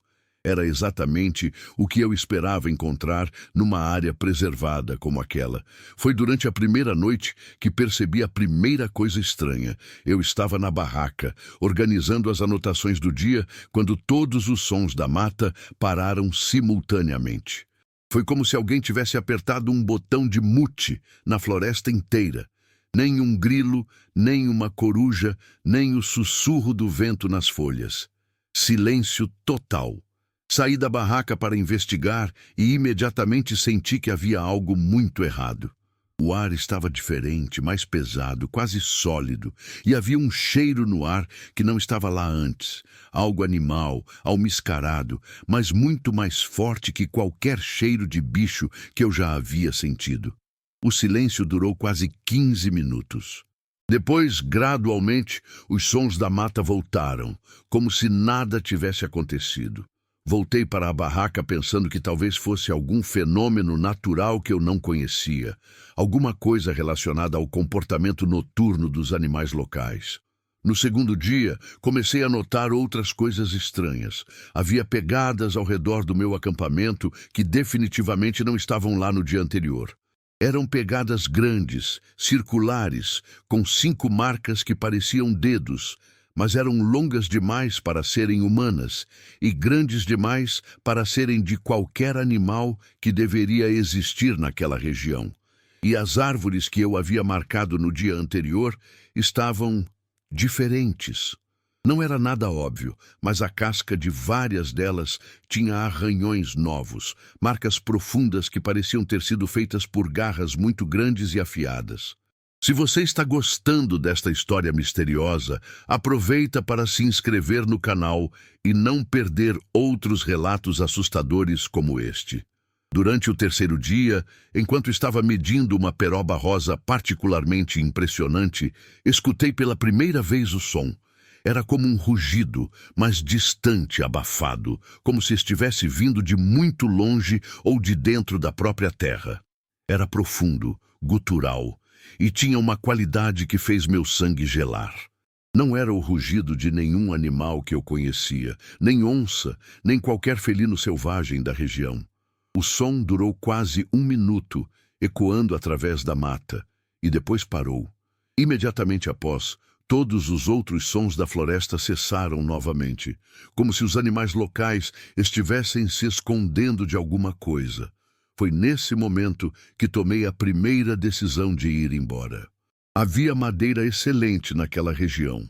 Era exatamente o que eu esperava encontrar numa área preservada como aquela. Foi durante a primeira noite que percebi a primeira coisa estranha. Eu estava na barraca, organizando as anotações do dia, quando todos os sons da mata pararam simultaneamente. Foi como se alguém tivesse apertado um botão de mute na floresta inteira. Nem um grilo, nem uma coruja, nem o sussurro do vento nas folhas. Silêncio total. Saí da barraca para investigar e imediatamente senti que havia algo muito errado. O ar estava diferente, mais pesado, quase sólido, e havia um cheiro no ar que não estava lá antes. Algo animal, almiscarado, mas muito mais forte que qualquer cheiro de bicho que eu já havia sentido. O silêncio durou quase 15 minutos. Depois, gradualmente, os sons da mata voltaram, como se nada tivesse acontecido. Voltei para a barraca pensando que talvez fosse algum fenômeno natural que eu não conhecia, alguma coisa relacionada ao comportamento noturno dos animais locais. No segundo dia, comecei a notar outras coisas estranhas. Havia pegadas ao redor do meu acampamento que definitivamente não estavam lá no dia anterior. Eram pegadas grandes, circulares, com 5 marcas que pareciam dedos, mas eram longas demais para serem humanas e grandes demais para serem de qualquer animal que deveria existir naquela região. E as árvores que eu havia marcado no dia anterior estavam diferentes. Não era nada óbvio, mas a casca de várias delas tinha arranhões novos, marcas profundas que pareciam ter sido feitas por garras muito grandes e afiadas. Se você está gostando desta história misteriosa, aproveita para se inscrever no canal e não perder outros relatos assustadores como este. Durante o terceiro dia, enquanto estava medindo uma peroba rosa particularmente impressionante, escutei pela primeira vez o som. Era como um rugido, mas distante, abafado, como se estivesse vindo de muito longe ou de dentro da própria terra. Era profundo, gutural, e tinha uma qualidade que fez meu sangue gelar. Não era o rugido de nenhum animal que eu conhecia, nem onça, nem qualquer felino selvagem da região. O som durou quase 1 minuto, ecoando através da mata, e depois parou. Imediatamente após, todos os outros sons da floresta cessaram novamente, como se os animais locais estivessem se escondendo de alguma coisa. Foi nesse momento que tomei a primeira decisão de ir embora. Havia madeira excelente naquela região,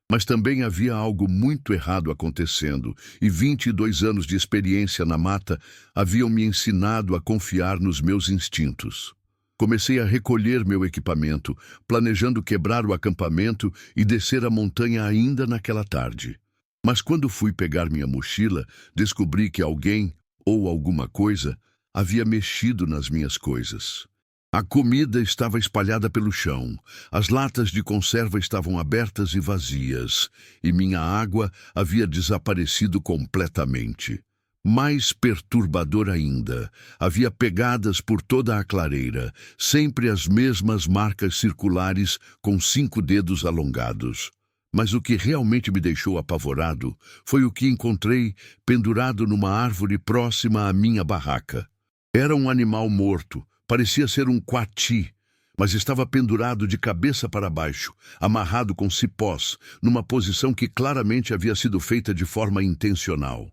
mas também havia algo muito errado acontecendo, e 22 anos de experiência na mata haviam me ensinado a confiar nos meus instintos. Comecei a recolher meu equipamento, planejando quebrar o acampamento e descer a montanha ainda naquela tarde. Mas quando fui pegar minha mochila, descobri que alguém, ou alguma coisa, havia mexido nas minhas coisas. A comida estava espalhada pelo chão, as latas de conserva estavam abertas e vazias, e minha água havia desaparecido completamente. Mais perturbador ainda, havia pegadas por toda a clareira, sempre as mesmas marcas circulares com 5 dedos alongados. Mas o que realmente me deixou apavorado foi o que encontrei pendurado numa árvore próxima à minha barraca. Era um animal morto, parecia ser um coati, mas estava pendurado de cabeça para baixo, amarrado com cipós, numa posição que claramente havia sido feita de forma intencional.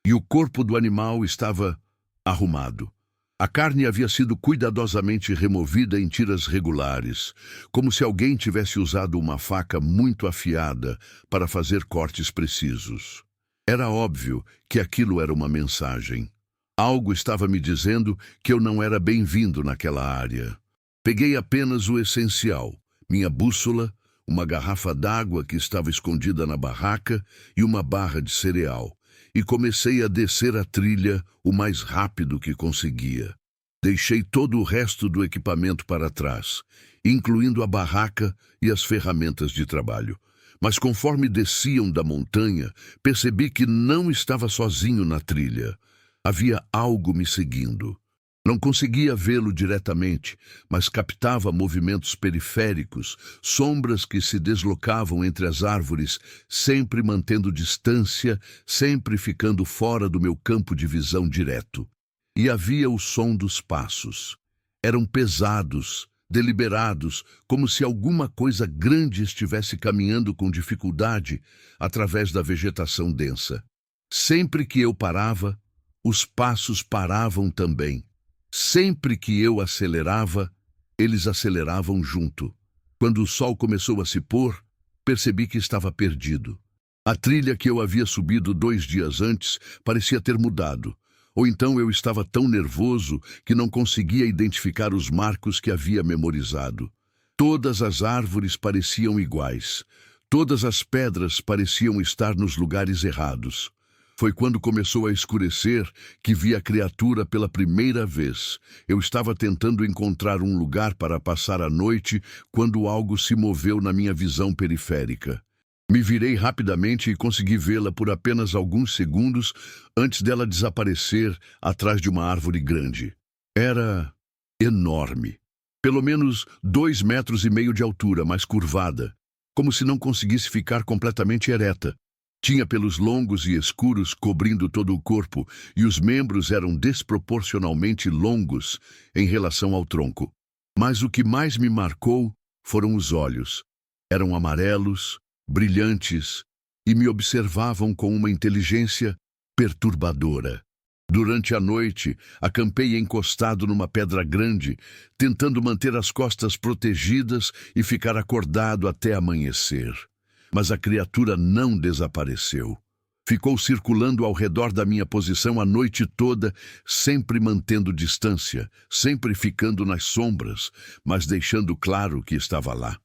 E o corpo do animal estava arrumado. A carne havia sido cuidadosamente removida em tiras regulares, como se alguém tivesse usado uma faca muito afiada para fazer cortes precisos. Era óbvio que aquilo era uma mensagem. Algo estava me dizendo que eu não era bem-vindo naquela área. Peguei apenas o essencial, minha bússola, uma garrafa d'água que estava escondida na barraca e uma barra de cereal, e comecei a descer a trilha o mais rápido que conseguia. Deixei todo o resto do equipamento para trás, incluindo a barraca e as ferramentas de trabalho. Mas conforme desciam da montanha, percebi que não estava sozinho na trilha. Havia algo me seguindo. Não conseguia vê-lo diretamente, mas captava movimentos periféricos, sombras que se deslocavam entre as árvores, sempre mantendo distância, sempre ficando fora do meu campo de visão direto. E havia o som dos passos. Eram pesados, deliberados, como se alguma coisa grande estivesse caminhando com dificuldade através da vegetação densa. Sempre que eu parava, os passos paravam também. Sempre que eu acelerava, eles aceleravam junto. Quando o sol começou a se pôr, percebi que estava perdido. A trilha que eu havia subido 2 dias antes parecia ter mudado. Ou então eu estava tão nervoso que não conseguia identificar os marcos que havia memorizado. Todas as árvores pareciam iguais. Todas as pedras pareciam estar nos lugares errados. Foi quando começou a escurecer que vi a criatura pela primeira vez. Eu estava tentando encontrar um lugar para passar a noite quando algo se moveu na minha visão periférica. Me virei rapidamente e consegui vê-la por apenas alguns segundos antes dela desaparecer atrás de uma árvore grande. Era enorme. Pelo menos 2,5 metros de altura, mas curvada, como se não conseguisse ficar completamente ereta. Tinha pelos longos e escuros cobrindo todo o corpo, e os membros eram desproporcionalmente longos em relação ao tronco. Mas o que mais me marcou foram os olhos. Eram amarelos, brilhantes, e me observavam com uma inteligência perturbadora. Durante a noite, acampei encostado numa pedra grande, tentando manter as costas protegidas e ficar acordado até amanhecer. Mas a criatura não desapareceu. Ficou circulando ao redor da minha posição a noite toda, sempre mantendo distância, sempre ficando nas sombras, mas deixando claro que estava lá.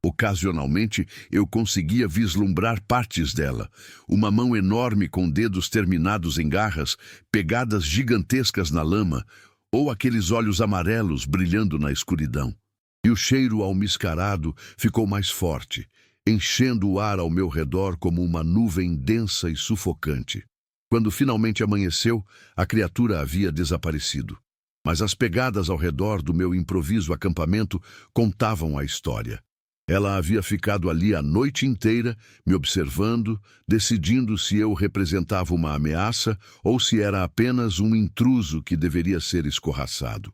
Ocasionalmente, eu conseguia vislumbrar partes dela. Uma mão enorme com dedos terminados em garras, pegadas gigantescas na lama, ou aqueles olhos amarelos brilhando na escuridão. E o cheiro almiscarado ficou mais forte, enchendo o ar ao meu redor como uma nuvem densa e sufocante. Quando finalmente amanheceu, a criatura havia desaparecido. Mas as pegadas ao redor do meu improviso acampamento contavam a história. Ela havia ficado ali a noite inteira, me observando, decidindo se eu representava uma ameaça ou se era apenas um intruso que deveria ser escorraçado.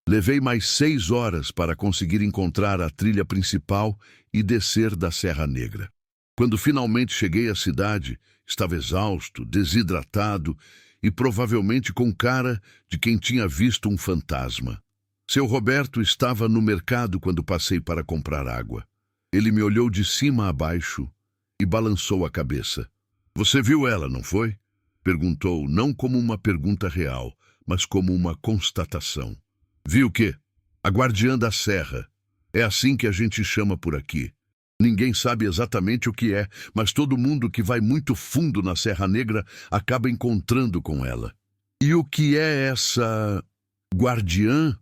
Levei mais 6 horas para conseguir encontrar a trilha principal e descer da Serra Negra. Quando finalmente cheguei à cidade, estava exausto, desidratado e provavelmente com cara de quem tinha visto um fantasma. Seu Roberto estava no mercado quando passei para comprar água. Ele me olhou de cima a baixo e balançou a cabeça. "Você viu ela, não foi?" Perguntou, não como uma pergunta real, mas como uma constatação. "Vi o quê?" "A guardiã da serra. É assim que a gente chama por aqui. Ninguém sabe exatamente o que é, mas todo mundo que vai muito fundo na Serra Negra acaba encontrando com ela." "E o que é essa guardiã?"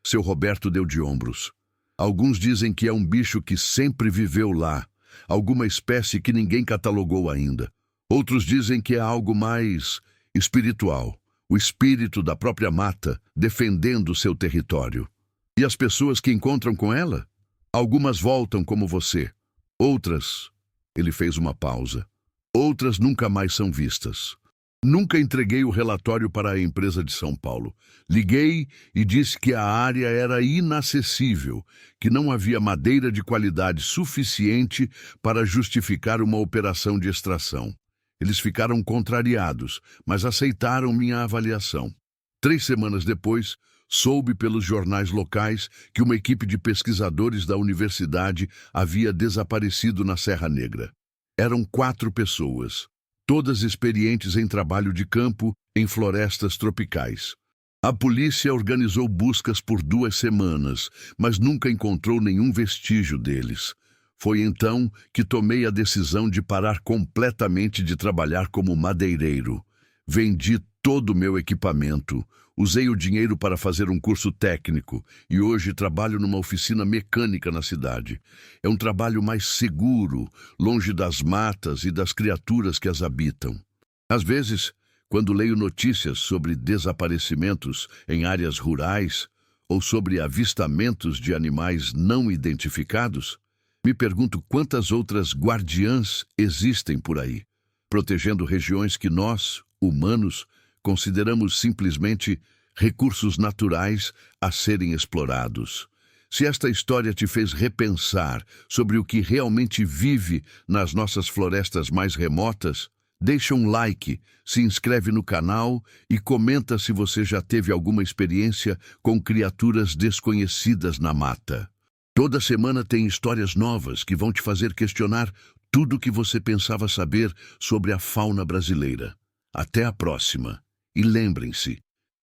Seu Roberto deu de ombros. "Alguns dizem que é um bicho que sempre viveu lá, alguma espécie que ninguém catalogou ainda. Outros dizem que é algo mais espiritual, o espírito da própria mata defendendo seu território. E as pessoas que encontram com ela? Algumas voltam como você. Outras..." Ele fez uma pausa. "Outras nunca mais são vistas." Nunca entreguei o relatório para a empresa de São Paulo. Liguei e disse que a área era inacessível, que não havia madeira de qualidade suficiente para justificar uma operação de extração. Eles ficaram contrariados, mas aceitaram minha avaliação. 3 semanas depois, soube pelos jornais locais que uma equipe de pesquisadores da universidade havia desaparecido na Serra Negra. Eram 4 pessoas. Todas experientes em trabalho de campo em florestas tropicais. A polícia organizou buscas por 2 semanas, mas nunca encontrou nenhum vestígio deles. Foi então que tomei a decisão de parar completamente de trabalhar como madeireiro. Vendi todo o meu equipamento, usei o dinheiro para fazer um curso técnico e hoje trabalho numa oficina mecânica na cidade. É um trabalho mais seguro, longe das matas e das criaturas que as habitam. Às vezes, quando leio notícias sobre desaparecimentos em áreas rurais ou sobre avistamentos de animais não identificados, me pergunto quantas outras guardiãs existem por aí, protegendo regiões que nós, humanos, consideramos simplesmente recursos naturais a serem explorados. Se esta história te fez repensar sobre o que realmente vive nas nossas florestas mais remotas, deixa um like, se inscreve no canal e comenta se você já teve alguma experiência com criaturas desconhecidas na mata. Toda semana tem histórias novas que vão te fazer questionar tudo o que você pensava saber sobre a fauna brasileira. Até a próxima. E lembrem-se,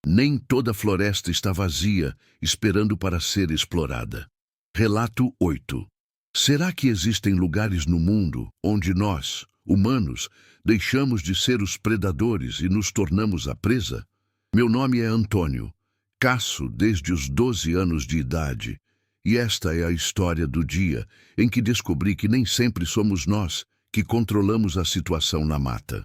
nem toda floresta está vazia, esperando para ser explorada. Relato 8. Será que existem lugares no mundo onde nós, humanos, deixamos de ser os predadores e nos tornamos a presa? Meu nome é Antônio. Caço desde os 12 anos de idade. E esta é a história do dia em que descobri que nem sempre somos nós que controlamos a situação na mata.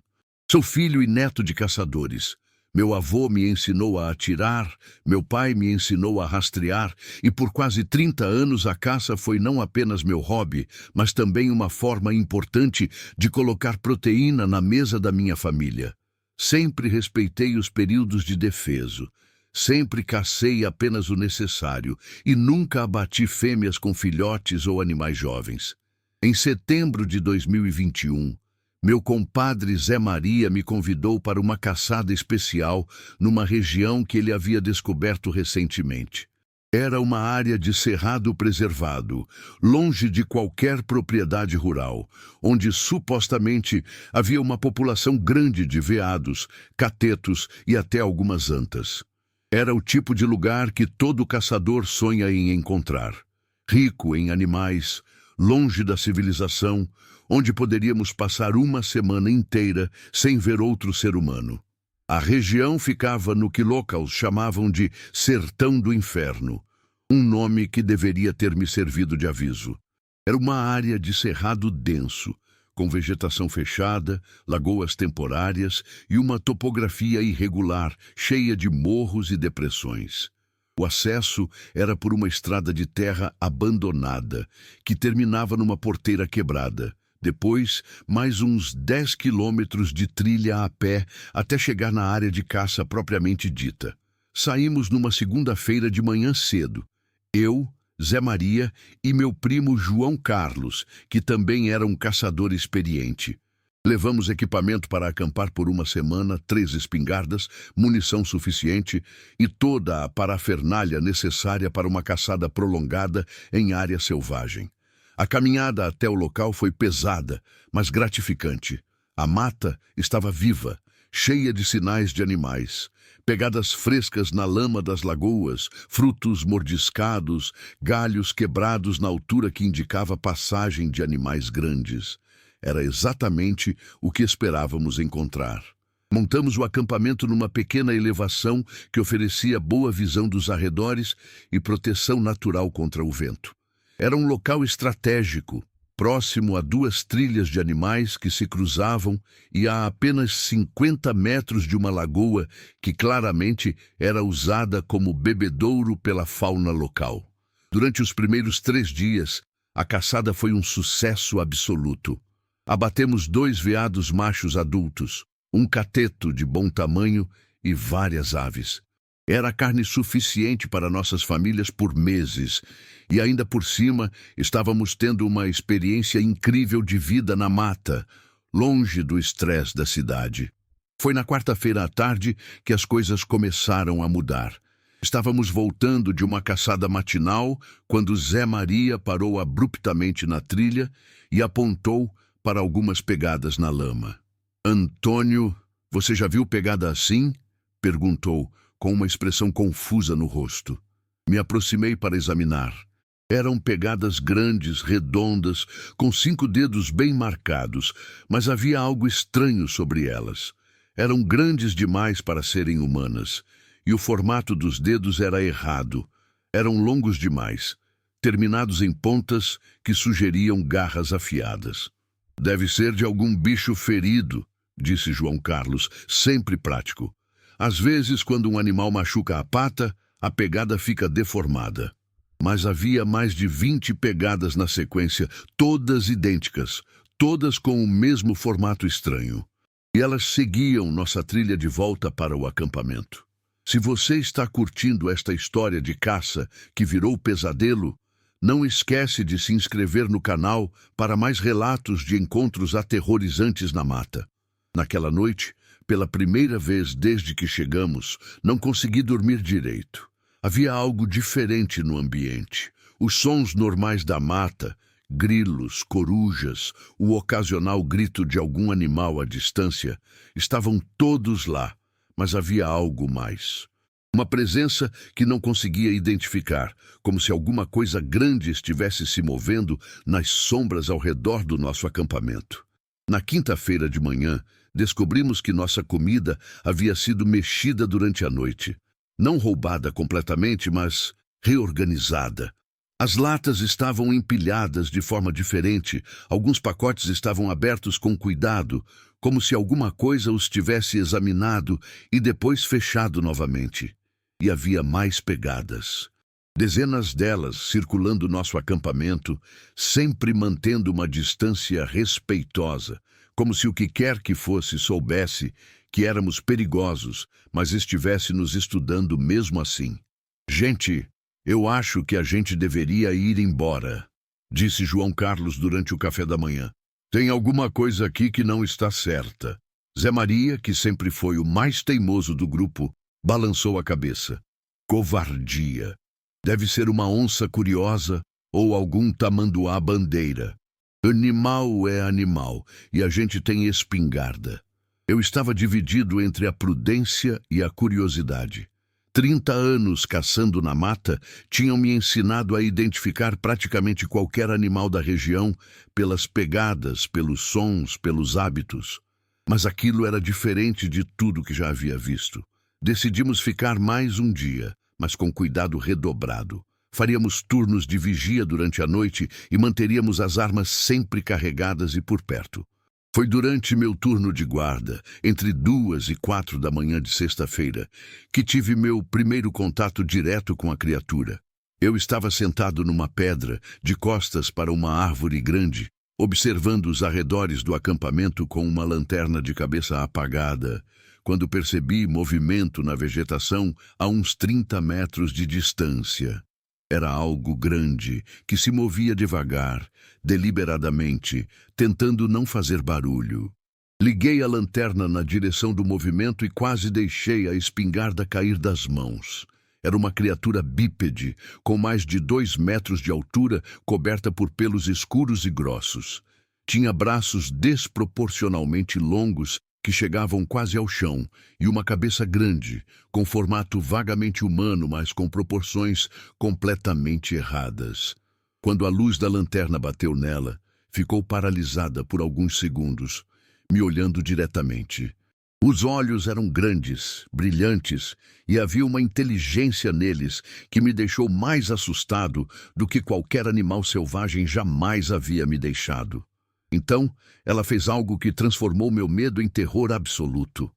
Sou filho e neto de caçadores. Meu avô me ensinou a atirar, meu pai me ensinou a rastrear, e por quase 30 anos a caça foi não apenas meu hobby, mas também uma forma importante de colocar proteína na mesa da minha família. Sempre respeitei os períodos de defeso. Sempre cacei apenas o necessário e nunca abati fêmeas com filhotes ou animais jovens. Em setembro de 2021, meu compadre Zé Maria me convidou para uma caçada especial numa região que ele havia descoberto recentemente. Era uma área de cerrado preservado, longe de qualquer propriedade rural, onde supostamente havia uma população grande de veados, catetos e até algumas antas. Era o tipo de lugar que todo caçador sonha em encontrar. Rico em animais, longe da civilização, onde poderíamos passar uma semana inteira sem ver outro ser humano. A região ficava no que locals chamavam de Sertão do Inferno, um nome que deveria ter me servido de aviso. Era uma área de cerrado denso, com vegetação fechada, lagoas temporárias e uma topografia irregular, cheia de morros e depressões. O acesso era por uma estrada de terra abandonada, que terminava numa porteira quebrada. Depois, mais uns 10 quilômetros de trilha a pé até chegar na área de caça propriamente dita. Saímos numa segunda-feira de manhã cedo. Eu, Zé Maria e meu primo João Carlos, que também era um caçador experiente. Levamos equipamento para acampar por uma semana, 3 espingardas, munição suficiente e toda a parafernália necessária para uma caçada prolongada em área selvagem. A caminhada até o local foi pesada, mas gratificante. A mata estava viva, cheia de sinais de animais. Pegadas frescas na lama das lagoas, frutos mordiscados, galhos quebrados na altura que indicava passagem de animais grandes. Era exatamente o que esperávamos encontrar. Montamos o acampamento numa pequena elevação que oferecia boa visão dos arredores e proteção natural contra o vento. Era um local estratégico, próximo a 2 trilhas de animais que se cruzavam e a apenas 50 metros de uma lagoa que claramente era usada como bebedouro pela fauna local. Durante os primeiros 3 dias, a caçada foi um sucesso absoluto. Abatemos 2 veados machos adultos, um cateto de bom tamanho e várias aves. Era carne suficiente para nossas famílias por meses, e ainda por cima estávamos tendo uma experiência incrível de vida na mata, longe do estresse da cidade. Foi na quarta-feira à tarde que as coisas começaram a mudar. Estávamos voltando de uma caçada matinal quando Zé Maria parou abruptamente na trilha e apontou para algumas pegadas na lama. "Antônio, você já viu pegada assim?" perguntou, com uma expressão confusa no rosto. Me aproximei para examinar. Eram pegadas grandes, redondas, com 5 dedos bem marcados, mas havia algo estranho sobre elas. Eram grandes demais para serem humanas, e o formato dos dedos era errado. Eram longos demais, terminados em pontas que sugeriam garras afiadas. "Deve ser de algum bicho ferido", disse João Carlos, sempre prático. Às vezes, quando um animal machuca a pata, a pegada fica deformada. Mas havia mais de 20 pegadas na sequência, todas idênticas, todas com o mesmo formato estranho. E elas seguiam nossa trilha de volta para o acampamento. Se você está curtindo esta história de caça que virou pesadelo, não esquece de se inscrever no canal para mais relatos de encontros aterrorizantes na mata. Naquela noite, pela primeira vez desde que chegamos, não consegui dormir direito. Havia algo diferente no ambiente. Os sons normais da mata, grilos, corujas, o ocasional grito de algum animal à distância, estavam todos lá, mas havia algo mais. Uma presença que não conseguia identificar, como se alguma coisa grande estivesse se movendo nas sombras ao redor do nosso acampamento. Na quinta-feira de manhã, descobrimos que nossa comida havia sido mexida durante a noite. Não roubada completamente, mas reorganizada. As latas estavam empilhadas de forma diferente, alguns pacotes estavam abertos com cuidado, como se alguma coisa os tivesse examinado e depois fechado novamente. E havia mais pegadas. Dezenas delas circulando nosso acampamento, sempre mantendo uma distância respeitosa, como se o que quer que fosse soubesse que éramos perigosos, mas estivesse nos estudando mesmo assim. Gente, eu acho que a gente deveria ir embora, disse João Carlos durante o café da manhã. Tem alguma coisa aqui que não está certa. Zé Maria, que sempre foi o mais teimoso do grupo, balançou a cabeça. Covardia. Deve ser uma onça curiosa ou algum tamanduá-bandeira. Animal é animal, e a gente tem espingarda. Eu estava dividido entre a prudência e a curiosidade. 30 anos caçando na mata tinham me ensinado a identificar praticamente qualquer animal da região pelas pegadas, pelos sons, pelos hábitos. Mas aquilo era diferente de tudo que já havia visto. Decidimos ficar mais um dia, mas com cuidado redobrado. Faríamos turnos de vigia durante a noite e manteríamos as armas sempre carregadas e por perto. Foi durante meu turno de guarda, entre 2 e 4 da manhã de sexta-feira, que tive meu primeiro contato direto com a criatura. Eu estava sentado numa pedra, de costas para uma árvore grande, observando os arredores do acampamento com uma lanterna de cabeça apagada, quando percebi movimento na vegetação a uns 30 metros de distância. Era algo grande, que se movia devagar, deliberadamente, tentando não fazer barulho. Liguei a lanterna na direção do movimento e quase deixei a espingarda cair das mãos. Era uma criatura bípede, com mais de 2 metros de altura, coberta por pelos escuros e grossos. Tinha braços desproporcionalmente longos que chegavam quase ao chão, e uma cabeça grande, com formato vagamente humano, mas com proporções completamente erradas. Quando a luz da lanterna bateu nela, ficou paralisada por alguns segundos, me olhando diretamente. Os olhos eram grandes, brilhantes, e havia uma inteligência neles que me deixou mais assustado do que qualquer animal selvagem jamais havia me deixado. Então, ela fez algo que transformou meu medo em terror absoluto.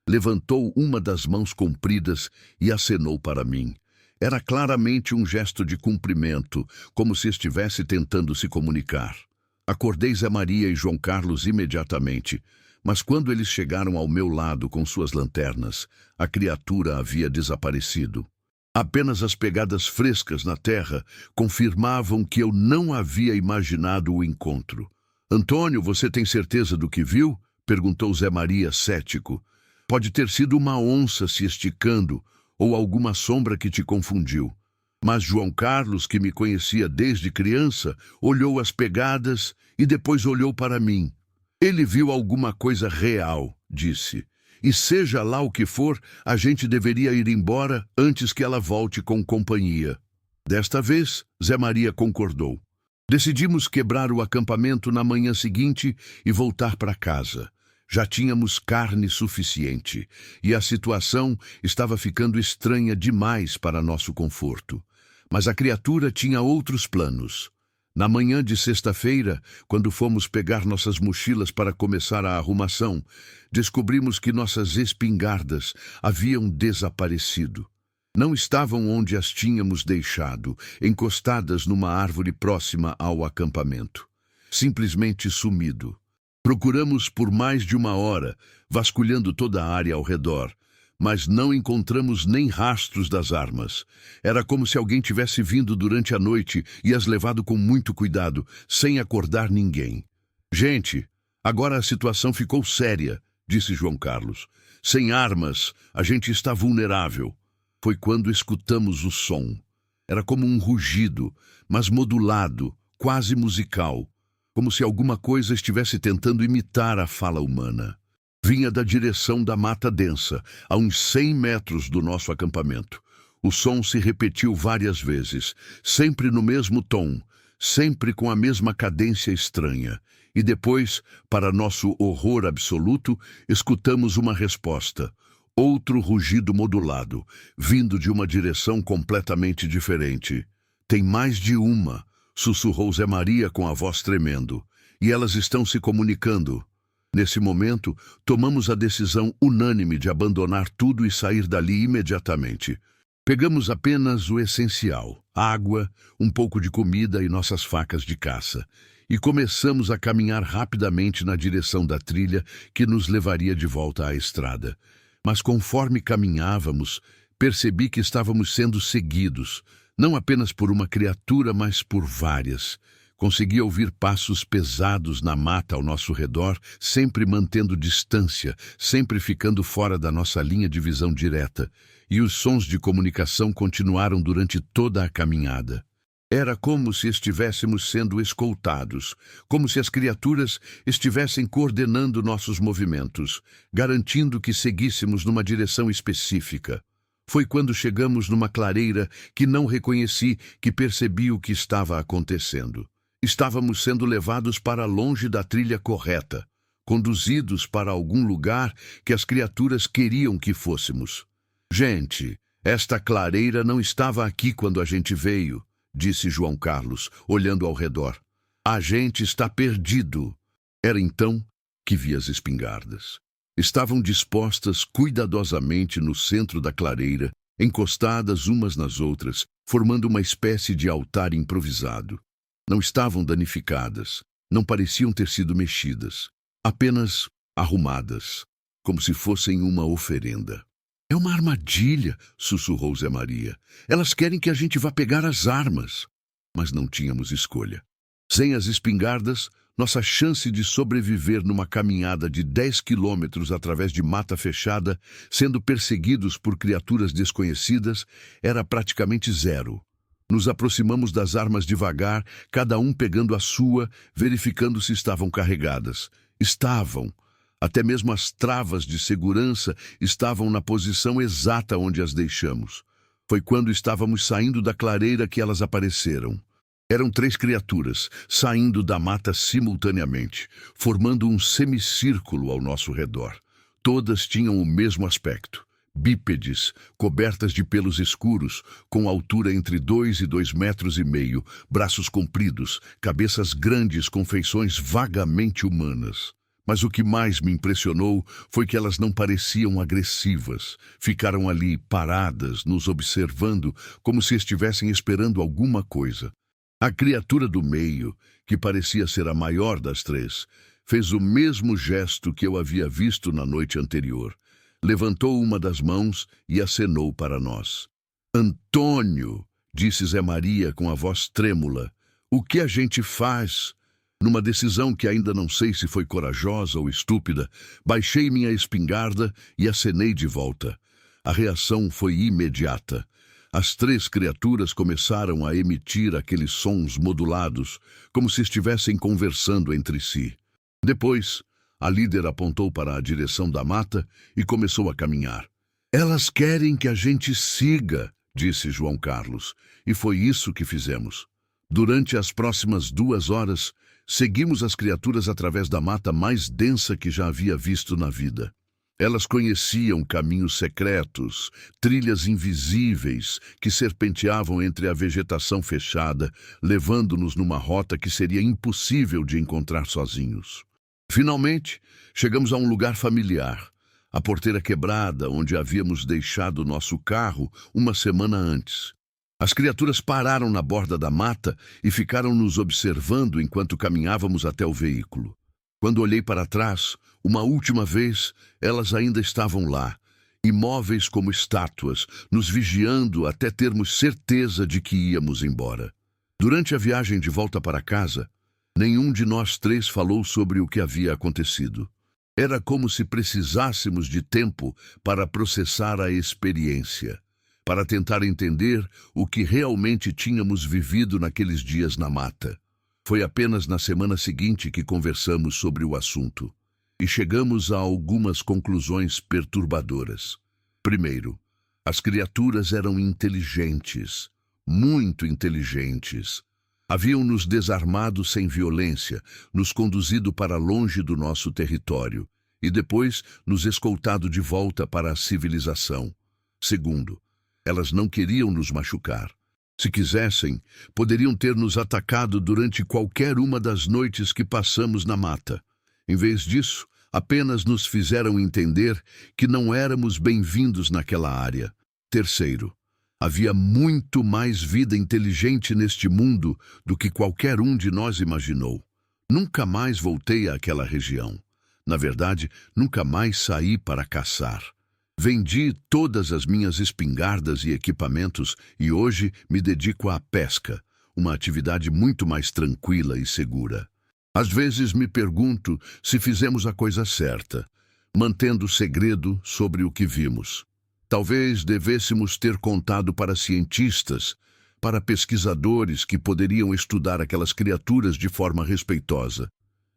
Levantou uma das mãos compridas e acenou para mim. Era claramente um gesto de cumprimento, como se estivesse tentando se comunicar. Acordei Zé Maria e João Carlos imediatamente, mas quando eles chegaram ao meu lado com suas lanternas, a criatura havia desaparecido. Apenas as pegadas frescas na terra confirmavam que eu não havia imaginado o encontro. Antônio, você tem certeza do que viu? Perguntou Zé Maria, cético. Pode ter sido uma onça se esticando ou alguma sombra que te confundiu. Mas João Carlos, que me conhecia desde criança, olhou as pegadas e depois olhou para mim. Ele viu alguma coisa real, disse. E seja lá o que for, a gente deveria ir embora antes que ela volte com companhia. Desta vez, Zé Maria concordou. Decidimos quebrar o acampamento na manhã seguinte e voltar para casa. Já tínhamos carne suficiente e a situação estava ficando estranha demais para nosso conforto. Mas a criatura tinha outros planos. Na manhã de sexta-feira, quando fomos pegar nossas mochilas para começar a arrumação, descobrimos que nossas espingardas haviam desaparecido. Não estavam onde as tínhamos deixado, encostadas numa árvore próxima ao acampamento. Simplesmente sumido. Procuramos por mais de 1 hora, vasculhando toda a área ao redor, mas não encontramos nem rastros das armas. Era como se alguém tivesse vindo durante a noite e as levado com muito cuidado, sem acordar ninguém. Gente, agora a situação ficou séria, disse João Carlos. Sem armas, a gente está vulnerável. Foi quando escutamos o som. Era como um rugido, mas modulado, quase musical, como se alguma coisa estivesse tentando imitar a fala humana. Vinha da direção da mata densa, a uns 100 metros do nosso acampamento. O som se repetiu várias vezes, sempre no mesmo tom, sempre com a mesma cadência estranha. E depois, para nosso horror absoluto, escutamos uma resposta. Outro rugido modulado, vindo de uma direção completamente diferente. Tem mais de uma, sussurrou Zé Maria com a voz tremendo. E elas estão se comunicando. Nesse momento, tomamos a decisão unânime de abandonar tudo e sair dali imediatamente. Pegamos apenas o essencial, água, um pouco de comida e nossas facas de caça, e começamos a caminhar rapidamente na direção da trilha que nos levaria de volta à estrada. Mas conforme caminhávamos, percebi que estávamos sendo seguidos, não apenas por uma criatura, mas por várias. Consegui ouvir passos pesados na mata ao nosso redor, sempre mantendo distância, sempre ficando fora da nossa linha de visão direta, e os sons de comunicação continuaram durante toda a caminhada. Era como se estivéssemos sendo escoltados, como se as criaturas estivessem coordenando nossos movimentos, garantindo que seguíssemos numa direção específica. Foi quando chegamos numa clareira que não reconheci que percebi o que estava acontecendo. Estávamos sendo levados para longe da trilha correta, conduzidos para algum lugar que as criaturas queriam que fôssemos. Gente, esta clareira não estava aqui quando a gente veio, disse João Carlos, olhando ao redor. A gente está perdido. Era então que vi as espingardas. Estavam dispostas cuidadosamente no centro da clareira, encostadas umas nas outras, formando uma espécie de altar improvisado. Não estavam danificadas, não pareciam ter sido mexidas, apenas arrumadas, como se fossem uma oferenda. É uma armadilha, sussurrou Zé Maria. Elas querem que a gente vá pegar as armas. Mas não tínhamos escolha. Sem as espingardas, nossa chance de sobreviver numa caminhada de 10 quilômetros através de mata fechada, sendo perseguidos por criaturas desconhecidas, era praticamente zero. Nos aproximamos das armas devagar, cada um pegando a sua, verificando se estavam carregadas. Estavam. Até mesmo as travas de segurança estavam na posição exata onde as deixamos. Foi quando estávamos saindo da clareira que elas apareceram. Eram 3 criaturas, saindo da mata simultaneamente, formando um semicírculo ao nosso redor. Todas tinham o mesmo aspecto. Bípedes, cobertas de pelos escuros, com altura entre 2 e 2,5 metros, braços compridos, cabeças grandes com feições vagamente humanas. Mas o que mais me impressionou foi que elas não pareciam agressivas. Ficaram ali, paradas, nos observando, como se estivessem esperando alguma coisa. A criatura do meio, que parecia ser a maior das 3, fez o mesmo gesto que eu havia visto na noite anterior. Levantou uma das mãos e acenou para nós. Antônio, disse Zé Maria com a voz trêmula, o que a gente faz? Numa decisão que ainda não sei se foi corajosa ou estúpida, baixei minha espingarda e acenei de volta. A reação foi imediata. As 3 criaturas começaram a emitir aqueles sons modulados, como se estivessem conversando entre si. Depois, a líder apontou para a direção da mata e começou a caminhar. Elas querem que a gente siga, disse João Carlos, e foi isso que fizemos. Durante as próximas 2 horas, seguimos as criaturas através da mata mais densa que já havia visto na vida. Elas conheciam caminhos secretos, trilhas invisíveis que serpenteavam entre a vegetação fechada, levando-nos numa rota que seria impossível de encontrar sozinhos. Finalmente, chegamos a um lugar familiar, a porteira quebrada onde havíamos deixado nosso carro uma semana antes. As criaturas pararam na borda da mata e ficaram nos observando enquanto caminhávamos até o veículo. Quando olhei para trás, uma última vez, elas ainda estavam lá, imóveis como estátuas, nos vigiando até termos certeza de que íamos embora. Durante a viagem de volta para casa, nenhum de nós 3 falou sobre o que havia acontecido. Era como se precisássemos de tempo para processar a experiência, para tentar entender o que realmente tínhamos vivido naqueles dias na mata. Foi apenas na semana seguinte que conversamos sobre o assunto e chegamos a algumas conclusões perturbadoras. Primeiro, as criaturas eram inteligentes, muito inteligentes. Haviam nos desarmado sem violência, nos conduzido para longe do nosso território e depois nos escoltado de volta para a civilização. Segundo, elas não queriam nos machucar. Se quisessem, poderiam ter nos atacado durante qualquer uma das noites que passamos na mata. Em vez disso, apenas nos fizeram entender que não éramos bem-vindos naquela área. Terceiro, havia muito mais vida inteligente neste mundo do que qualquer um de nós imaginou. Nunca mais voltei àquela região. Na verdade, nunca mais saí para caçar. Vendi todas as minhas espingardas e equipamentos e hoje me dedico à pesca, uma atividade muito mais tranquila e segura. Às vezes me pergunto se fizemos a coisa certa, mantendo segredo sobre o que vimos. Talvez devêssemos ter contado para cientistas, para pesquisadores que poderiam estudar aquelas criaturas de forma respeitosa.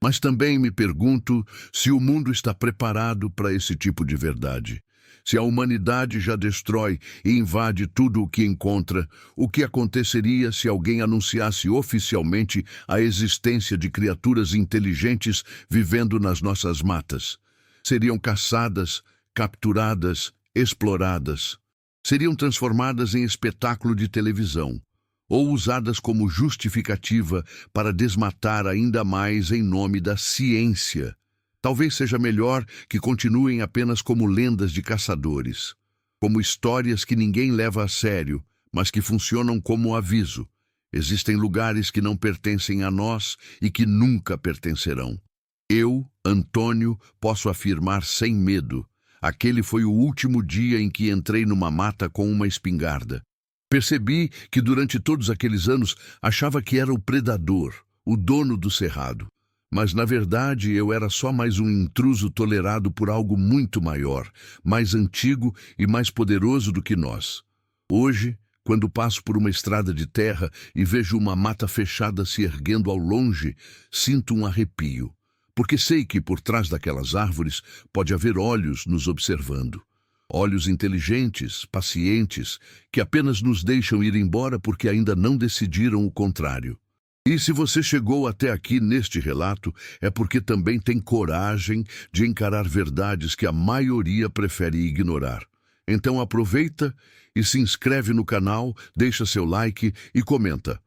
Mas também me pergunto se o mundo está preparado para esse tipo de verdade. Se a humanidade já destrói e invade tudo o que encontra, o que aconteceria se alguém anunciasse oficialmente a existência de criaturas inteligentes vivendo nas nossas matas? Seriam caçadas, capturadas, exploradas. Seriam transformadas em espetáculo de televisão, ou usadas como justificativa para desmatar ainda mais em nome da ciência. Talvez seja melhor que continuem apenas como lendas de caçadores, como histórias que ninguém leva a sério, mas que funcionam como aviso. Existem lugares que não pertencem a nós e que nunca pertencerão. Eu, Antônio, posso afirmar sem medo, aquele foi o último dia em que entrei numa mata com uma espingarda. Percebi que durante todos aqueles anos achava que era o predador, o dono do cerrado. Mas, na verdade, eu era só mais um intruso tolerado por algo muito maior, mais antigo e mais poderoso do que nós. Hoje, quando passo por uma estrada de terra e vejo uma mata fechada se erguendo ao longe, sinto um arrepio, porque sei que por trás daquelas árvores pode haver olhos nos observando. Olhos inteligentes, pacientes, que apenas nos deixam ir embora porque ainda não decidiram o contrário. E se você chegou até aqui neste relato, é porque também tem coragem de encarar verdades que a maioria prefere ignorar. Então aproveita e se inscreve no canal, deixa seu like e comenta.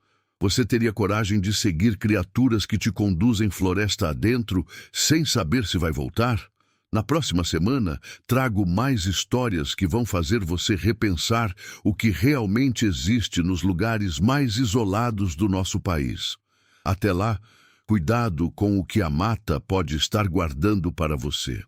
Você teria coragem de seguir criaturas que te conduzem floresta adentro sem saber se vai voltar? Na próxima semana, trago mais histórias que vão fazer você repensar o que realmente existe nos lugares mais isolados do nosso país. Até lá, cuidado com o que a mata pode estar guardando para você.